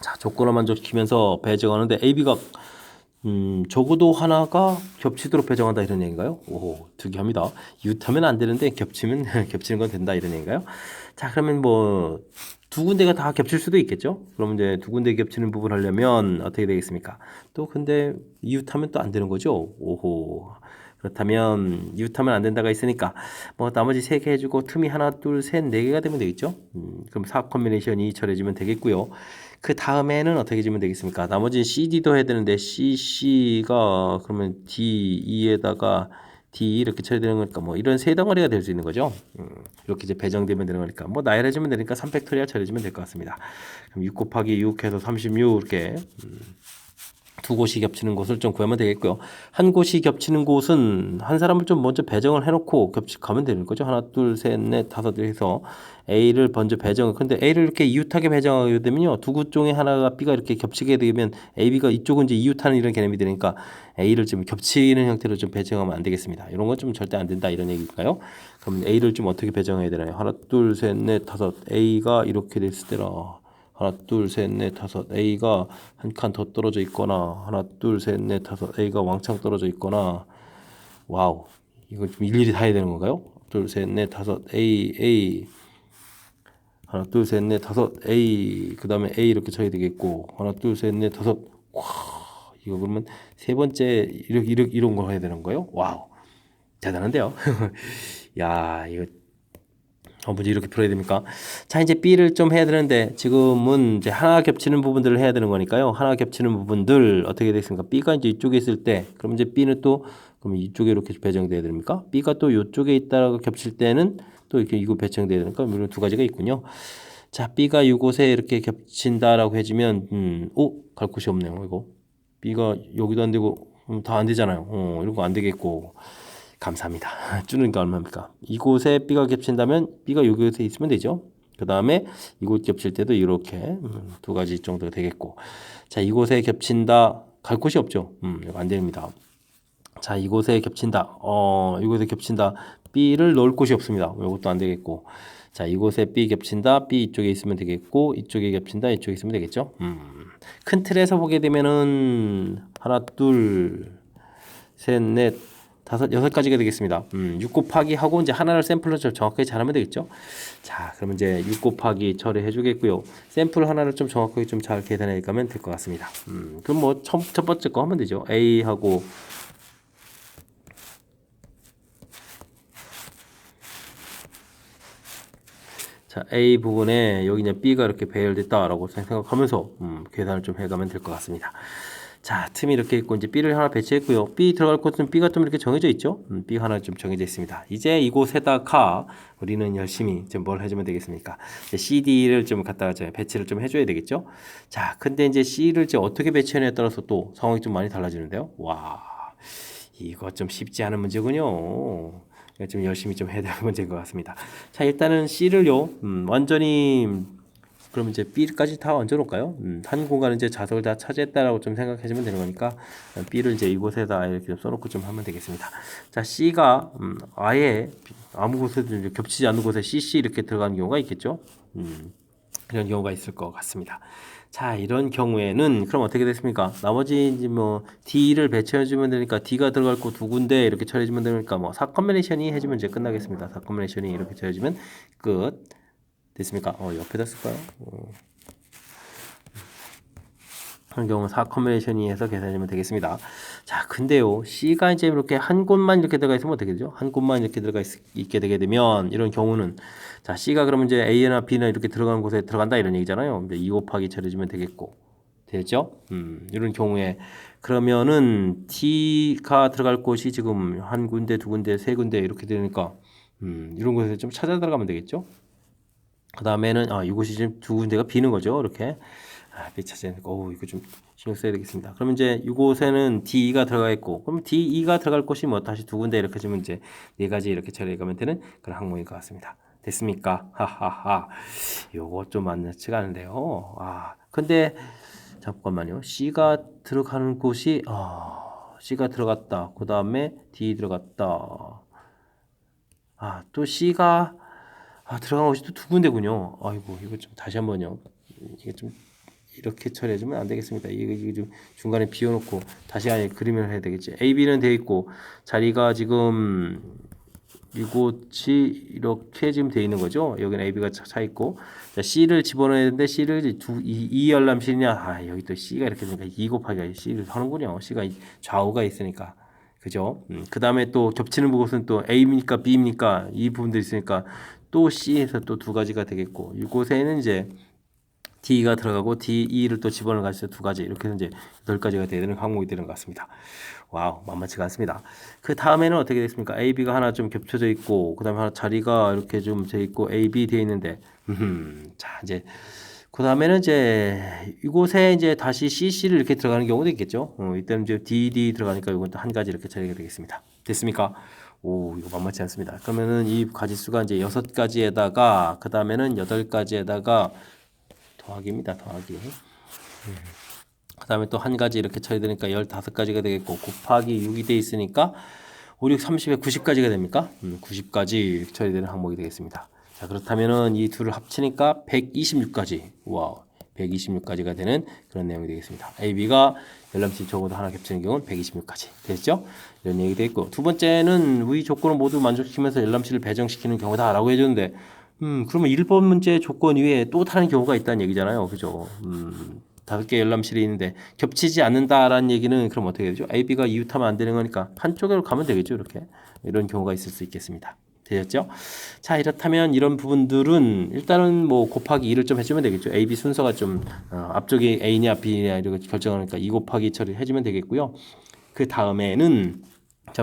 자, 조건을 만족시키면서 배정하는데 A, B가 적어도 하나가 겹치도록 배정한다 이런 얘기인가요? 오, 특이합니다. 이웃하면 안 되는데 겹치면 겹치는 건 된다 이런 얘기인가요? 자, 그러면 뭐 두 군데가 다 겹칠 수도 있겠죠? 그러면 이제 두 군데 겹치는 부분 하려면 어떻게 되겠습니까? 또 근데 이웃하면 또 안 되는 거죠? 오호. 그렇다면 이웃하면 안 된다가 있으니까 뭐 나머지 3개 해주고 틈이 하나, 둘, 셋, 4개가 되면 되겠죠? 그럼 4 콤비네이션이 처리해지면 되겠고요. 그 다음에는 어떻게 지면 되겠습니까? 나머지 CD도 해야 되는데 CC가 그러면 D2에다가 D 이렇게 처리되는 거니까 뭐 이런 세 덩어리가 될 수 있는 거죠. 이렇게 이제 배정되면 되는 거니까 뭐 나열해주면 되니까 3팩토리얼 처리해주면 될 것 같습니다. 그럼 6 곱하기 6 해서 36 이렇게 두 곳이 겹치는 곳을 좀 구하면 되겠고요. 한 곳이 겹치는 곳은 한 사람을 좀 먼저 배정을 해놓고 가면 되는 거죠. 하나, 둘, 셋, 넷, 다섯 해서 A를 먼저 배정을. 근데 A를 이렇게 이웃하게 배정하게 되면요. 두 곳 중에 하나가 B가 이렇게 겹치게 되면 A, B가 이쪽은 이제 이웃하는 이런 개념이 되니까 A를 좀 겹치는 형태로 좀 배정하면 안 되겠습니다. 이런 건 좀 절대 안 된다 이런 얘기일까요? 그럼 A를 좀 어떻게 배정해야 되나요? 하나, 둘, 셋, 넷, 다섯. A가 이렇게 됐을 때라. 하나, 둘, 셋, 넷, 다섯. A가 한 칸 더 떨어져 있거나, 하나, 둘, 셋, 넷, 다섯. A가 왕창 떨어져 있거나, 와우. 이거 좀 일일이 다 해야 되는 건가요? 둘, 셋, 넷, 다섯. A. 하나, 둘, 셋, 넷, 다섯. A. 그 다음에 A 이렇게 쳐야 되겠고, 하나, 둘, 셋, 넷, 다섯. 와, 이거 그러면 세 번째, 이런 거 해야 되는 거예요? 와우. 대단한데요? 야, 이거. 문제 이렇게 풀어야 됩니까? 자, 이제 B를 좀 해야 되는데 지금은 이제 하나 겹치는 부분들을 해야 되는 거니까요. 하나 겹치는 부분들 어떻게 되겠습니까? B가 이제 이쪽에 있을 때 그럼 이제 B는 또 그럼 이쪽에 이렇게 배정돼야 됩니까? B가 또 이쪽에 있다가 겹칠 때는 또 이렇게 이거 배정돼야 되니까 이런 두 가지가 있군요. 자, B가 이곳에 이렇게 겹친다라고 해주면 갈 곳이 없네요. 이거 B가 여기도 안 되고 다 안 되잖아요. 이런 거 안 되겠고. 감사합니다. 줄으니까 얼마입니까? 이곳에 B가 겹친다면 B가 여기에 있으면 되죠. 그 다음에 이곳 겹칠 때도 이렇게 두 가지 정도가 되겠고, 자, 이곳에 겹친다. 갈 곳이 없죠. 이거 안 됩니다. 자, 이곳에 겹친다. 이곳에 겹친다. B를 넣을 곳이 없습니다. 이것도 안 되겠고, 자, 이곳에 B 겹친다. B 이쪽에 있으면 되겠고, 이쪽에 겹친다. 이쪽에 있으면 되겠죠. 큰 틀에서 보게 되면은 하나, 둘, 셋, 넷, 다섯, 6가지가 되겠습니다. 6 곱하기 하고 이제 하나를 샘플로 정확하게 잘하면 되겠죠. 자, 그러면 이제 6 곱하기 처리해 주겠고요. 샘플 하나를 좀 정확하게 좀 잘 계산해 가면 될 것 같습니다. 그럼 뭐 첫 번째 거 하면 되죠. A하고 자, A 부분에 여기 이제 B가 이렇게 배열됐다라고 생각하면서 계산을 좀 해가면 될 것 같습니다. 자, 틈이 이렇게 있고 이제 B를 하나 배치했고요. B 들어갈 곳은 B가 좀 이렇게 정해져 있죠. B 하나 좀 정해져 있습니다. 이제 이곳에다가 우리는 열심히 좀 뭘 해주면 되겠습니까? CD를 좀 갖다가 배치를 좀 해줘야 되겠죠. 자, 근데 이제 C를 이제 어떻게 배치하느냐에 따라서 또 상황이 좀 많이 달라지는데요. 와, 이거 좀 쉽지 않은 문제군요. 좀 열심히 좀 해야 될 문제인 것 같습니다. 자, 일단은 C를요, 완전히 그럼 이제 B까지 다 얹어 놓을까요? 한 공간을 이제 좌석을 다 차지했다라고 좀 생각하시면 되는 거니까 B를 이제 이곳에다 이렇게 좀 써놓고 좀 하면 되겠습니다. 자, C가 아예 아무 곳에도 이제 겹치지 않는 곳에 CC 이렇게 들어가는 경우가 있겠죠. 이런 경우가 있을 것 같습니다. 자, 이런 경우에는 그럼 어떻게 됐습니까? 나머지 이제 뭐 D를 배치해주면 되니까 D가 들어갈 거 두 군데 이렇게 처리해주면 되니까 뭐 4 컨비네이션이 해주면 이제 끝나겠습니다. 4 컨비네이션이 이렇게 처리해주면 끝. 됐습니까? 옆에다 쓸까요? 그런 경우는 4 컨비네이션이 해서 계산해주면 되겠습니다. 자, 근데요, C가 이제 이렇게 한 곳만 이렇게 들어가 있으면 어떻게 되죠? 한 곳만 이렇게 들어가 있게 되게 되면 이런 경우는 자, C가 그러면 이제 A나 B나 이렇게 들어가는 곳에 들어간다 이런 얘기잖아요. 이제 2 곱하기 처리해주면 되겠고. 되죠? 이런 경우에 그러면은 T가 들어갈 곳이 지금 한 군데, 두 군데, 세 군데 이렇게 되니까 이런 곳에 좀 찾아 들어가면 되겠죠? 그 다음에는 이곳이 지금 두 군데가 비는 거죠. 이렇게 B 찾아야 되니까 이거 좀 신경 써야 되겠습니다. 그러면 이제 이곳에는 D2가 들어가 있고 그럼 D2가 들어갈 곳이 뭐 다시 두 군데 이렇게 주면 이제 네 가지 이렇게 처리해 가면 되는 그런 항목인 것 같습니다. 됐습니까? 하하하. 요거 좀 만나지가 않은데요. 근데 잠깐만요. C가 들어가는 곳이 C가 들어갔다. 그 다음에 D 들어갔다. 또 C가 들어간 곳이 또 두 군데군요. 아이고 이거 좀 다시 한번요. 이게 좀 이렇게 처리해주면 안 되겠습니다. 이게 좀 중간에 비워놓고 다시 아예 그림을 해야 되겠지. A, B는 되어 있고 자리가 지금 이곳이 이렇게 지금 되어 있는 거죠. 여기는 A, B가 차 있고 자, C를 집어넣어야 되는데 C를 이 열람실이냐 여기 또 C가 이렇게 되니까 2 곱하기가 C를 하는군요. C가 좌우가 있으니까 그죠. 그 다음에 또 겹치는 곳은 또 A입니까 B입니까 이 부분들이 있으니까 또 C에서 또 두 가지가 되겠고 이곳에는 이제 D가 들어가고 D2를 또 집어넣어 가지고 두 가지 이렇게 해서 이제 8가지가 되는 항목이 되는 것 같습니다. 와우, 만만치가 않습니다. 그 다음에는 어떻게 됐습니까? A, B가 하나 좀 겹쳐져 있고 그 다음에 하나 자리가 이렇게 좀 돼 있고 A, B 되어 있는데 자 이제 그 다음에는 이제 이곳에 이제 다시 C, C를 이렇게 들어가는 경우도 있겠죠. 이때는 이제 D, D 들어가니까 이건 또 한 가지 이렇게 처리가 되겠습니다. 됐습니까? 이거 만만치 않습니다. 그러면은 이 가지수가 이제 6가지에다가 그 다음에는 8가지에다가 더하기입니다. 더하기. 그 다음에 또 한 가지 이렇게 처리되니까 15가지가 되겠고 곱하기 6이 돼 있으니까 5, 6, 30에 90가지가 됩니까? 90가지 처리되는 항목이 되겠습니다. 자, 그렇다면은 이 둘을 합치니까 126가지. 와우. 126가지가 되는 그런 내용이 되겠습니다. A, B가 열람실 적어도 하나 겹치는 경우는 126가지. 됐죠? 이런 얘기 되어 있고 두 번째는 위 조건을 모두 만족시키면서 열람실을 배정시키는 경우다 라고 해줬는데 그러면 1번 문제 조건 이외에 또 다른 경우가 있다는 얘기잖아요. 그죠? 5개 열람실이 있는데 겹치지 않는다라는 얘기는 그럼 어떻게 되죠? A, B가 이웃하면 안 되는 거니까 한쪽으로 가면 되겠죠. 이렇게. 이런 경우가 있을 수 있겠습니다. 되셨죠? 자, 이렇다면 이런 부분들은 일단은 뭐 곱하기 2를 좀 해주면 되겠죠. A, B 순서가 좀 앞쪽이 A냐 B냐 이렇게 결정하니까 2 곱하기 처리를 해주면 되겠고요. 그 다음에는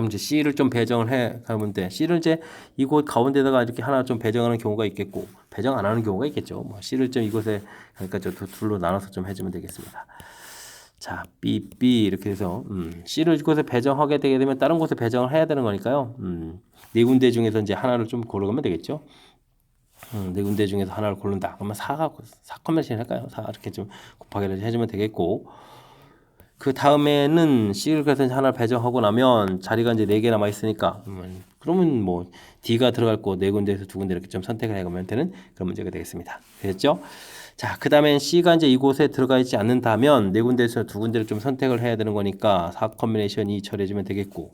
이제 C를 좀 배정을 해 가면 돼. C를 이제 이곳 가운데다가 이렇게 하나 좀 배정하는 경우가 있겠고 배정 안 하는 경우가 있겠죠. 뭐 C를 좀 이곳에 그러니까 저 둘로 나눠서 좀 해주면 되겠습니다. 자, B, B 이렇게 해서 C를 이곳에 배정하게 되게 되면 다른 곳에 배정을 해야 되는 거니까요. 네 군데 중에서 이제 하나를 좀 고르면 되겠죠. 네 군데 중에서 하나를 고른다. 그러면 4 컨벤션 할까요? 4 이렇게 좀 곱하기를 해주면 되겠고. 그 다음에는 C를 그래서 하나 배정하고 나면 자리가 이제 4개 남아 있으니까 그러면 뭐 D가 들어갈 거 4군데에서 2군데 이렇게 좀 선택을 해가면 되는 그런 문제가 되겠습니다. 됐죠? 자, 그 다음엔 C가 이제 이곳에 들어가 있지 않는다면 4군데에서 2군데를 좀 선택을 해야 되는 거니까 4 컨비네이션 2 처리해주면 되겠고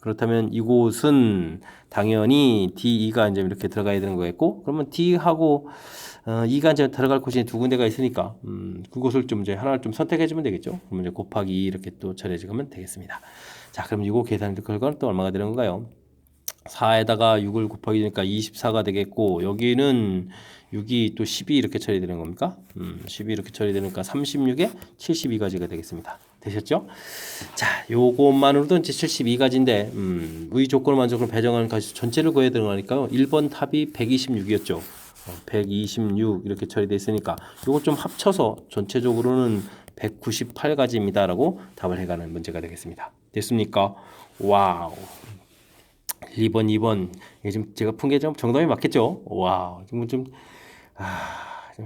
그렇다면 이곳은 당연히 D2가 이제 이렇게 들어가야 되는 거겠고 그러면 D하고 2가 이제 들어갈 곳이 두 군데가 있으니까 그곳을 좀 이제 하나를 좀 선택해 주면 되겠죠. 그러면 이제 곱하기 2 이렇게 또 처리해 주면 되겠습니다. 자, 그럼 이거 계산할 결과는 또 얼마가 되는 건가요? 4에다가 6을 곱하기 니까 24가 되겠고 여기는 6이 또 12 이렇게 처리되는 겁니까? 12 이렇게 처리되니까 36에 72가지가 되겠습니다. 되셨죠? 자, 요것만으로도 이제 72가지인데 의 조건을 만족으로 배정하는 가지 전체를 구해야 되는 거니까요. 1번 탑이 126이었죠. 126 이렇게 처리되어 있으니까 요거 좀 합쳐서 전체적으로는 198가지입니다 라고 답을 해가는 문제가 되겠습니다. 됐습니까? 와우. 1번, 2번. 이게 지금 제가 푼 게 좀 정답이 맞겠죠? 와우. 좀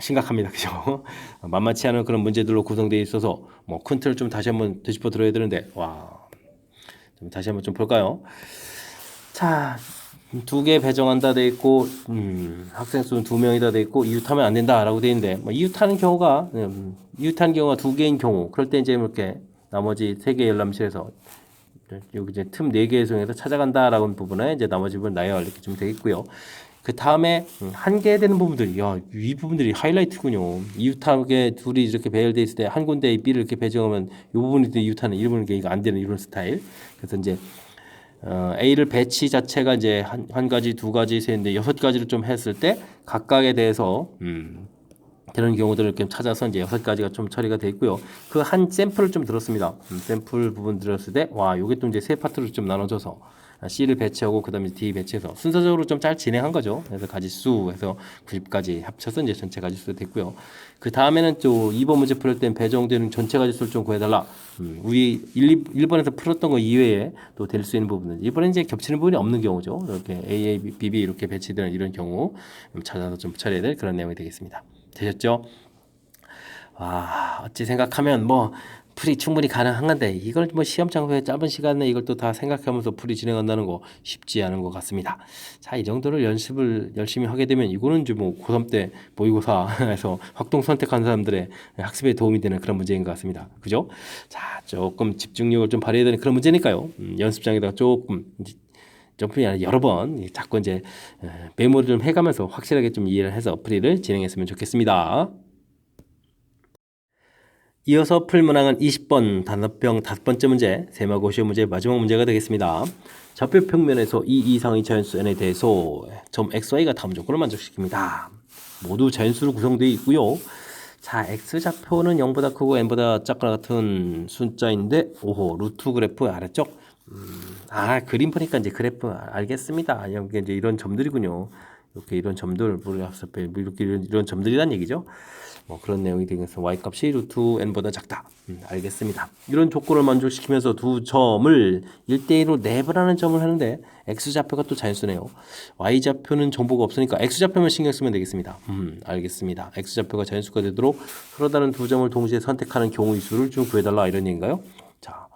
심각합니다. 그죠? 만만치 않은 그런 문제들로 구성되어 있어서 뭐 큰 틀을 좀 다시 한번 되짚어 들어야 되는데 와. 좀 다시 한번 좀 볼까요? 자, 2개 배정한다 돼 있고 학생 수는 2명이다 돼 있고 이웃하면 안 된다라고 돼 있는데 뭐 이웃하는 경우가 2개인 경우 그럴 때 이제 이렇게 나머지 3개 열람실에서 여기 이제 틈 4개의 중에서 찾아간다라는 부분에 이제 나머지 부분 나열 이렇게 좀 되겠고요. 그 다음에 한계되는 부분들이 이 부분들이 하이라이트군요. 이웃하게 둘이 이렇게 배열돼 있을 때 한 군데에 B를 이렇게 배정하면 이 부분이 이웃하는 이 부분이 이거 안 되는 이런 스타일. 그래서 이제 A를 배치 자체가 이제 한 가지, 두 가지, 셋인데 6가지를 좀 했을 때 각각에 대해서 그런 경우들을 이렇게 찾아서 이제 6가지가 좀 처리가 돼 있고요. 그 한 샘플을 좀 들었습니다. 샘플 부분 들었을 때, 요게 또 이제 세 파트로 좀 나눠져서 C를 배치하고 그다음에 D 배치해서 순서적으로 좀 잘 진행한 거죠. 그래서 가지수 해서 90까지 합쳐서 이제 전체 가지수가 됐고요. 그 다음에는 또 2번 문제 풀 때는 배정되는 전체 가지수를 좀 구해달라. 우리 1번에서 풀었던 거 이외에 또 될 수 있는 부분은 이번에 이제 겹치는 부분이 없는 경우죠. 이렇게 A, B, B 이렇게 배치되는 이런 경우 찾아서 좀 처리해야 될 그런 내용이 되겠습니다. 되셨죠? 어찌 생각하면 뭐 풀이 충분히 가능한 건데 이걸 뭐 시험 장소에 짧은 시간에 이걸 또 다 생각하면서 풀이 진행한다는 거 쉽지 않은 것 같습니다. 자, 이 정도를 연습을 열심히 하게 되면 이거는 이제 뭐 고3 때 모의고사에서 확동 선택한 사람들의 학습에 도움이 되는 그런 문제인 것 같습니다. 그죠? 자, 조금 집중력을 좀 발휘해야 되는 그런 문제니까요. 연습장에다가 조금 점프이 아니라 여러 번 자꾸 이제 메모를 좀 해가면서 확실하게 좀 이해를 해서 풀이를 진행했으면 좋겠습니다. 이어서 풀 문항은 20번 단답형 5번째 문제, 세마고시오 문제 마지막 문제가 되겠습니다. 좌표 평면에서 이 이상의 자연수 n에 대해서 점 xy가 다음 조건을 만족시킵니다. 모두 자연수로 구성되어 있고요. 자, x좌표는 0보다 크고 n보다 작거나 같은 숫자인데 오호 루트 그래프 알았죠? 그림 보니까 이제 그래프 알겠습니다. 이게 이제 이런 점들이군요. 이렇게 이런 점들 이렇게 이런 점들이란 얘기죠. 뭐 그런 내용이 되면서 y 값이 루트 n보다 작다. 알겠습니다. 이런 조건을 만족시키면서 두 점을 1대1로 내분하는 점을 하는데 x좌표가 또 자연수네요. y좌표는 정보가 없으니까 x좌표만 신경 쓰면 되겠습니다. 알겠습니다. x좌표가 자연수가 되도록 서로 다른 두 점을 동시에 선택하는 경우의 수를 좀 구해달라 이런 얘기인가요? 자,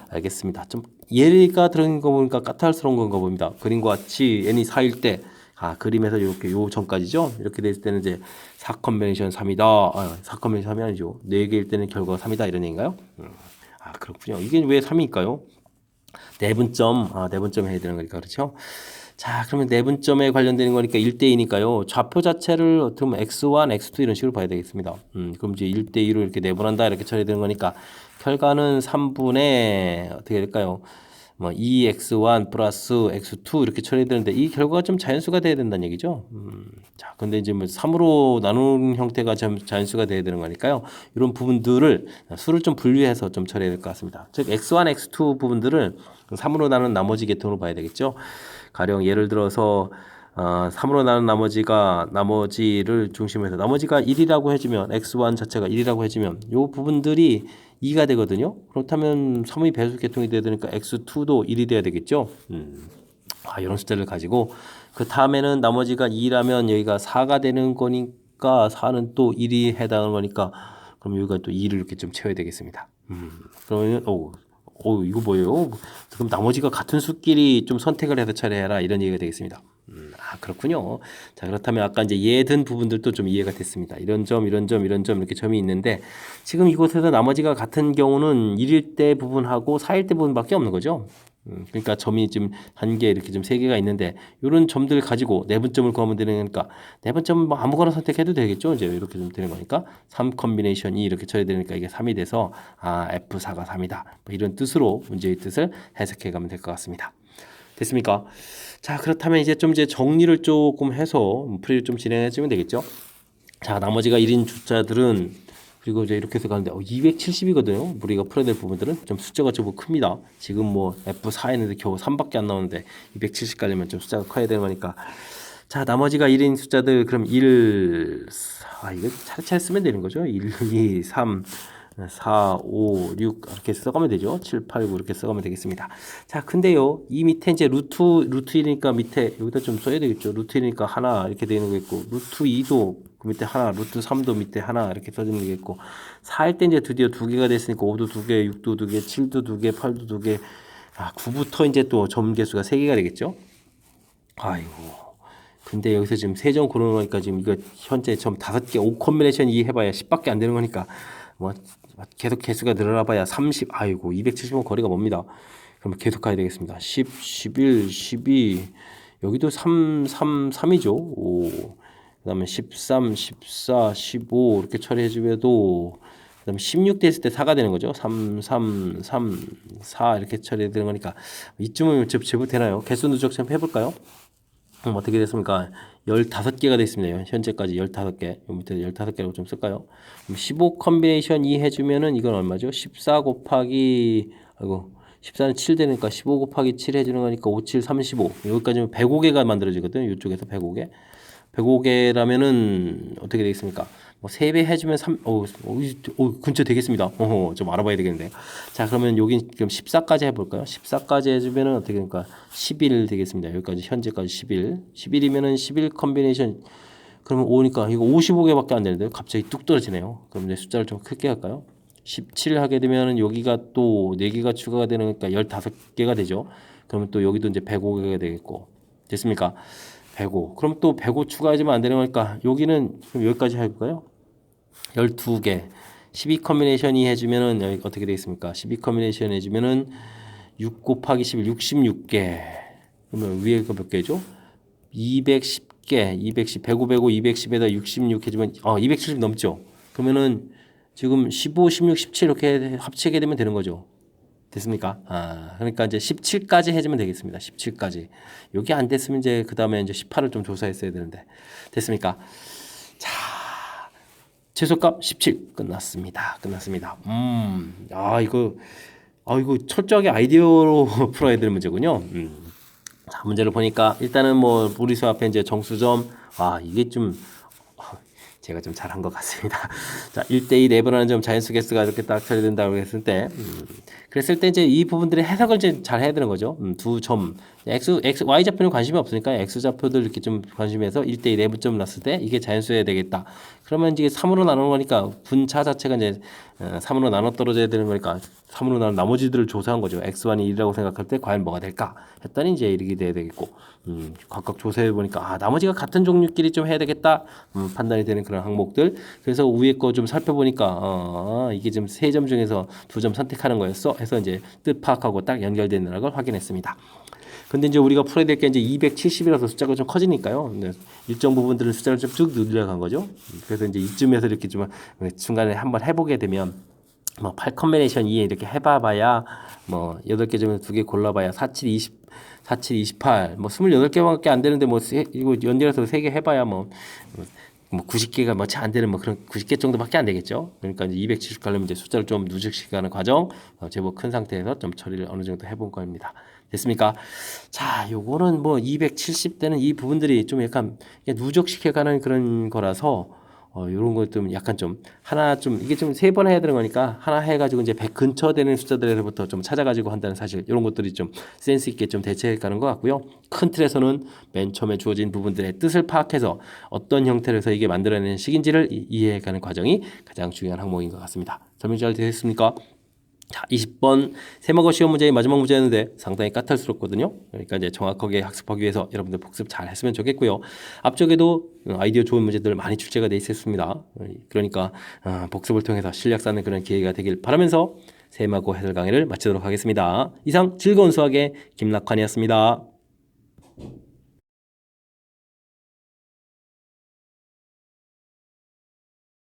알겠습니다. 좀 예가 들어간 거 보니까 까탈스러운 건가 봅니다. 그림과 같이 n이 4일 때 그림에서 이렇게 요 전까지죠. 이렇게 됐을 때는 이제 4컨베니션 3이다. 4컨베니션 3이 아니죠. 4개일 때는 결과가 3이다. 이런 얘기인가요? 그렇군요. 이게 왜 3일까요? 내분점, 내분점 해야 되는 거니까 그렇죠? 자, 그러면 내분점에 관련되는 거니까 1대2니까요. 좌표 자체를 어떻게 보면 x1, x2 이런 식으로 봐야 되겠습니다. 그럼 이제 1대2로 이렇게 내분한다 이렇게 처리되는 거니까 결과는 3분의 어떻게 될까요? 뭐 2x1 플러스 x2 이렇게 처리되는데 이 결과가 좀 자연수가 돼야 된다는 얘기죠. 자, 근데 이제 뭐 3으로 나누는 형태가 자연수가 돼야 되는 거니까요. 이런 부분들을 수를 좀 분류해서 좀 처리해야 될 것 같습니다. 즉 x1, x2 부분들을 3으로 나눈 나머지 계통으로 봐야 되겠죠. 가령 예를 들어서 3으로 나눈 나머지를 중심으로 해서 나머지가 1이라고 해주면 x1 자체가 1이라고 해주면 이 부분들이 2가 되거든요. 그렇다면 3의 배수 계통이 돼야 되니까 x2도 1이 돼야 되겠죠. 이런 숫자를 가지고 그 다음에는 나머지가 2라면 여기가 4가 되는 거니까 4는 또 1이 해당하는 거니까 그럼 여기가 또 2를 이렇게 좀 채워야 되겠습니다. 그러면 이거 뭐예요? 그럼 나머지가 같은 수끼리 좀 선택을 해서 처리해라 이런 얘기가 되겠습니다. 그렇군요. 자, 그렇다면 아까 이제 예든 부분들도 좀 이해가 됐습니다. 이런 점, 이런 점, 이런 점 이렇게 점이 있는데 지금 이곳에서 나머지가 같은 경우는 1일 때 부분하고 4일 때 부분밖에 없는 거죠. 그러니까 점이 지금 한 개 이렇게 좀 3개가 있는데 이런 점들을 가지고 내분점을 구하면 되는 거니까 내분점은 뭐 아무거나 선택해도 되겠죠. 이제 이렇게 좀 되는 거니까 3 컨비네이션이 이렇게 처리되니까 이게 3이 돼서 F4가 3이다. 뭐 이런 뜻으로 문제의 뜻을 해석해 가면 될 것 같습니다. 됐습니까? 자, 그렇다면 이제 정리를 조금 해서 풀이를 좀 진행해 주면 되겠죠. 자, 나머지가 1인 숫자들은 그리고 이제 이렇게 해서 가는데 270이거든요. 우리가 풀어야 될 부분들은 좀 숫자가 좀 큽니다. 지금 뭐 F4에는 겨우 3밖에 안 나오는데 270 가려면 좀 숫자가 커야 되는 거니까. 자, 나머지가 1인 숫자들 그럼 1 이거 차례차례 쓰면 되는 거죠. 1, 2, 3 4, 5, 6 이렇게 써가면 되죠. 7, 8, 9 이렇게 써가면 되겠습니다. 자, 근데요, 이 밑에 이제 루트 1이니까 밑에 여기다 좀 써야 되겠죠. 루트 1이니까 하나 이렇게 되는 거 있고, 루트 2도 그 밑에 하나, 루트 3도 밑에 하나 이렇게 써지는 게 있고, 4일 때 이제 드디어 2개가 됐으니까 5도 2개, 6도 2개, 7도 2개, 8도 2개, 9부터 이제 또 점 개수가 3개가 되겠죠. 아이고. 근데 여기서 지금 세 점 고르는 거니까 지금 이거 현재 점 5개 5 콤비네이션 2 해봐야 10밖에 안 되는 거니까 뭐 계속 개수가 늘어나 봐야 30 아이고 270은 거리가 멉니다. 그럼 계속 가야 되겠습니다. 10, 11, 12 여기도 3, 3, 3이죠. 5 그다음에 13, 14, 15 이렇게 처리해주면도 그다음에 16 됐을 때 4가 되는 거죠. 3, 3, 3, 4 이렇게 처리되는 거니까 이쯤은 제법 되나요? 개수 누적 좀 해볼까요? 어떻게 됐습니까? 15개가 됐습니다. 현재까지 15개. 요 밑에 15개라고 좀 쓸까요? 그럼 15 컨비네이션 2 해주면은 이건 얼마죠? 14 곱하기, 아이고, 14는 7 되니까 15 곱하기 7 해주는 거니까 5, 7, 35. 여기까지는 105개가 만들어지거든요. 이쪽에서 105개. 105개라면은 어떻게 되겠습니까? 뭐 3배 해주면 3, 근처 되겠습니다. 좀 알아봐야 되겠는데요. 자, 그러면 여기 그럼 14까지 해볼까요? 14까지 해주면은 어떻게 됩니까? 11 되겠습니다. 여기까지, 현재까지 11. 11이면은 11 컨비네이션, 그러면 5니까 이거 55개밖에 안 되는데요. 갑자기 뚝 떨어지네요. 그럼 이제 숫자를 좀 크게 할까요? 17 하게 되면은 여기가 또 4개가 추가가 되니까 15개가 되죠. 그러면 또 여기도 이제 105개가 되겠고. 됐습니까? 105. 그럼 또 105 추가하지만 안 되는 거니까 여기는 그럼 여기까지 해볼까요? 12개. 12 컨비네이션이 해주면은 여기 어떻게 되겠습니까? 12 컨비네이션 해주면은 6 곱하기 11, 66개. 그러면 위에가 몇 개죠? 210개, 210, 105, 105, 210에다 66 해주면 270 넘죠? 그러면은 지금 15, 16, 17 이렇게 합치게 되면 되는 거죠. 됐습니까? 그러니까 이제 17까지 해주면 되겠습니다. 17까지. 여기 안 됐으면 이제 그 다음에 이제 18을 좀 조사했어야 되는데. 됐습니까? 자, 최소값 17 끝났습니다. 끝났습니다. 이거 철저하게 아이디어로 풀어야 되는 문제군요. 자, 문제를 보니까 일단은 뭐 무리수 앞에 이제 정수점, 이게 좀 제가 좀 잘한 것 같습니다. 자, 1대2 내분하는 점 자연수 개수가 이렇게 딱 처리된다고 했을 때, 그랬을 때 이제 이 부분들의 해석을 이제 잘 해야 되는 거죠. 두 점, Y 좌표는 관심이 없으니까 X 좌표들 이렇게 좀 관심해서 1대2 내분점 났을 때 이게 자연수여야 되겠다. 그러면 이제 3으로 나누는 거니까 분차 자체가 이제 3으로 나눠 떨어져야 되는 거니까 3으로 나눈 나머지들을 조사한 거죠. X1이 1이라고 생각할 때 과연 뭐가 될까? 했더니 이제 이렇게 돼야 되겠고, 각각 조사해 보니까 나머지가 같은 종류끼리 좀 해야 되겠다. 판단이 되는 그런 항목들. 그래서 위에 거 좀 살펴보니까 이게 지금 3점 중에서 2점 선택하는 거였어. 해서 이제 뜻 파악하고 딱 연결되는 걸 확인했습니다. 근데 이제 우리가 풀어야 될 게 이제 270이라서 숫자가 좀 커지니까요. 일정 부분들은 숫자를 좀 쭉 늘려간 거죠. 그래서 이제 이쯤에서 이렇게 좀 중간에 한번 해보게 되면 뭐 8 컨비네이션 2에 이렇게 해봐야 뭐 8개 중에 2개 골라봐야 4, 7, 20, 4, 7, 28, 뭐 28개밖에 안 되는데 뭐 이거 연결해서 3개 해봐야 뭐 90개가 뭐 안 되는 뭐 그런 90개 정도밖에 안 되겠죠. 그러니까 이제 270 가려면 이제 숫자를 좀 누적시키는 과정, 제법 큰 상태에서 좀 처리를 어느 정도 해본 겁니다. 됐습니까? 자, 요거는 뭐 270대는 이 부분들이 좀 약간 누적시켜가는 그런 거라서 요런 거 좀 약간 좀 하나 좀 이게 좀 3번 해야 되는 거니까 하나 해가지고 이제 100 근처 되는 숫자들에서부터 좀 찾아가지고 한다는 사실 이런 것들이 좀 센스 있게 좀 대처해 가는 것 같고요. 큰 틀에서는 맨 처음에 주어진 부분들의 뜻을 파악해서 어떤 형태로 해서 이게 만들어내는 식인지를 이해해 가는 과정이 가장 중요한 항목인 것 같습니다. 설명 잘 되셨습니까? 자, 20번 세모거 시험 문제의 마지막 문제였는데 상당히 까탈스럽거든요. 그러니까 이제 정확하게 학습하기 위해서 여러분들 복습 잘 했으면 좋겠고요. 앞쪽에도 아이디어 좋은 문제들 많이 출제가 돼 있었습니다. 그러니까 복습을 통해서 실력 쌓는 그런 기회가 되길 바라면서 세모거 해설 강의를 마치도록 하겠습니다. 이상 즐거운 수학의 김락환이었습니다.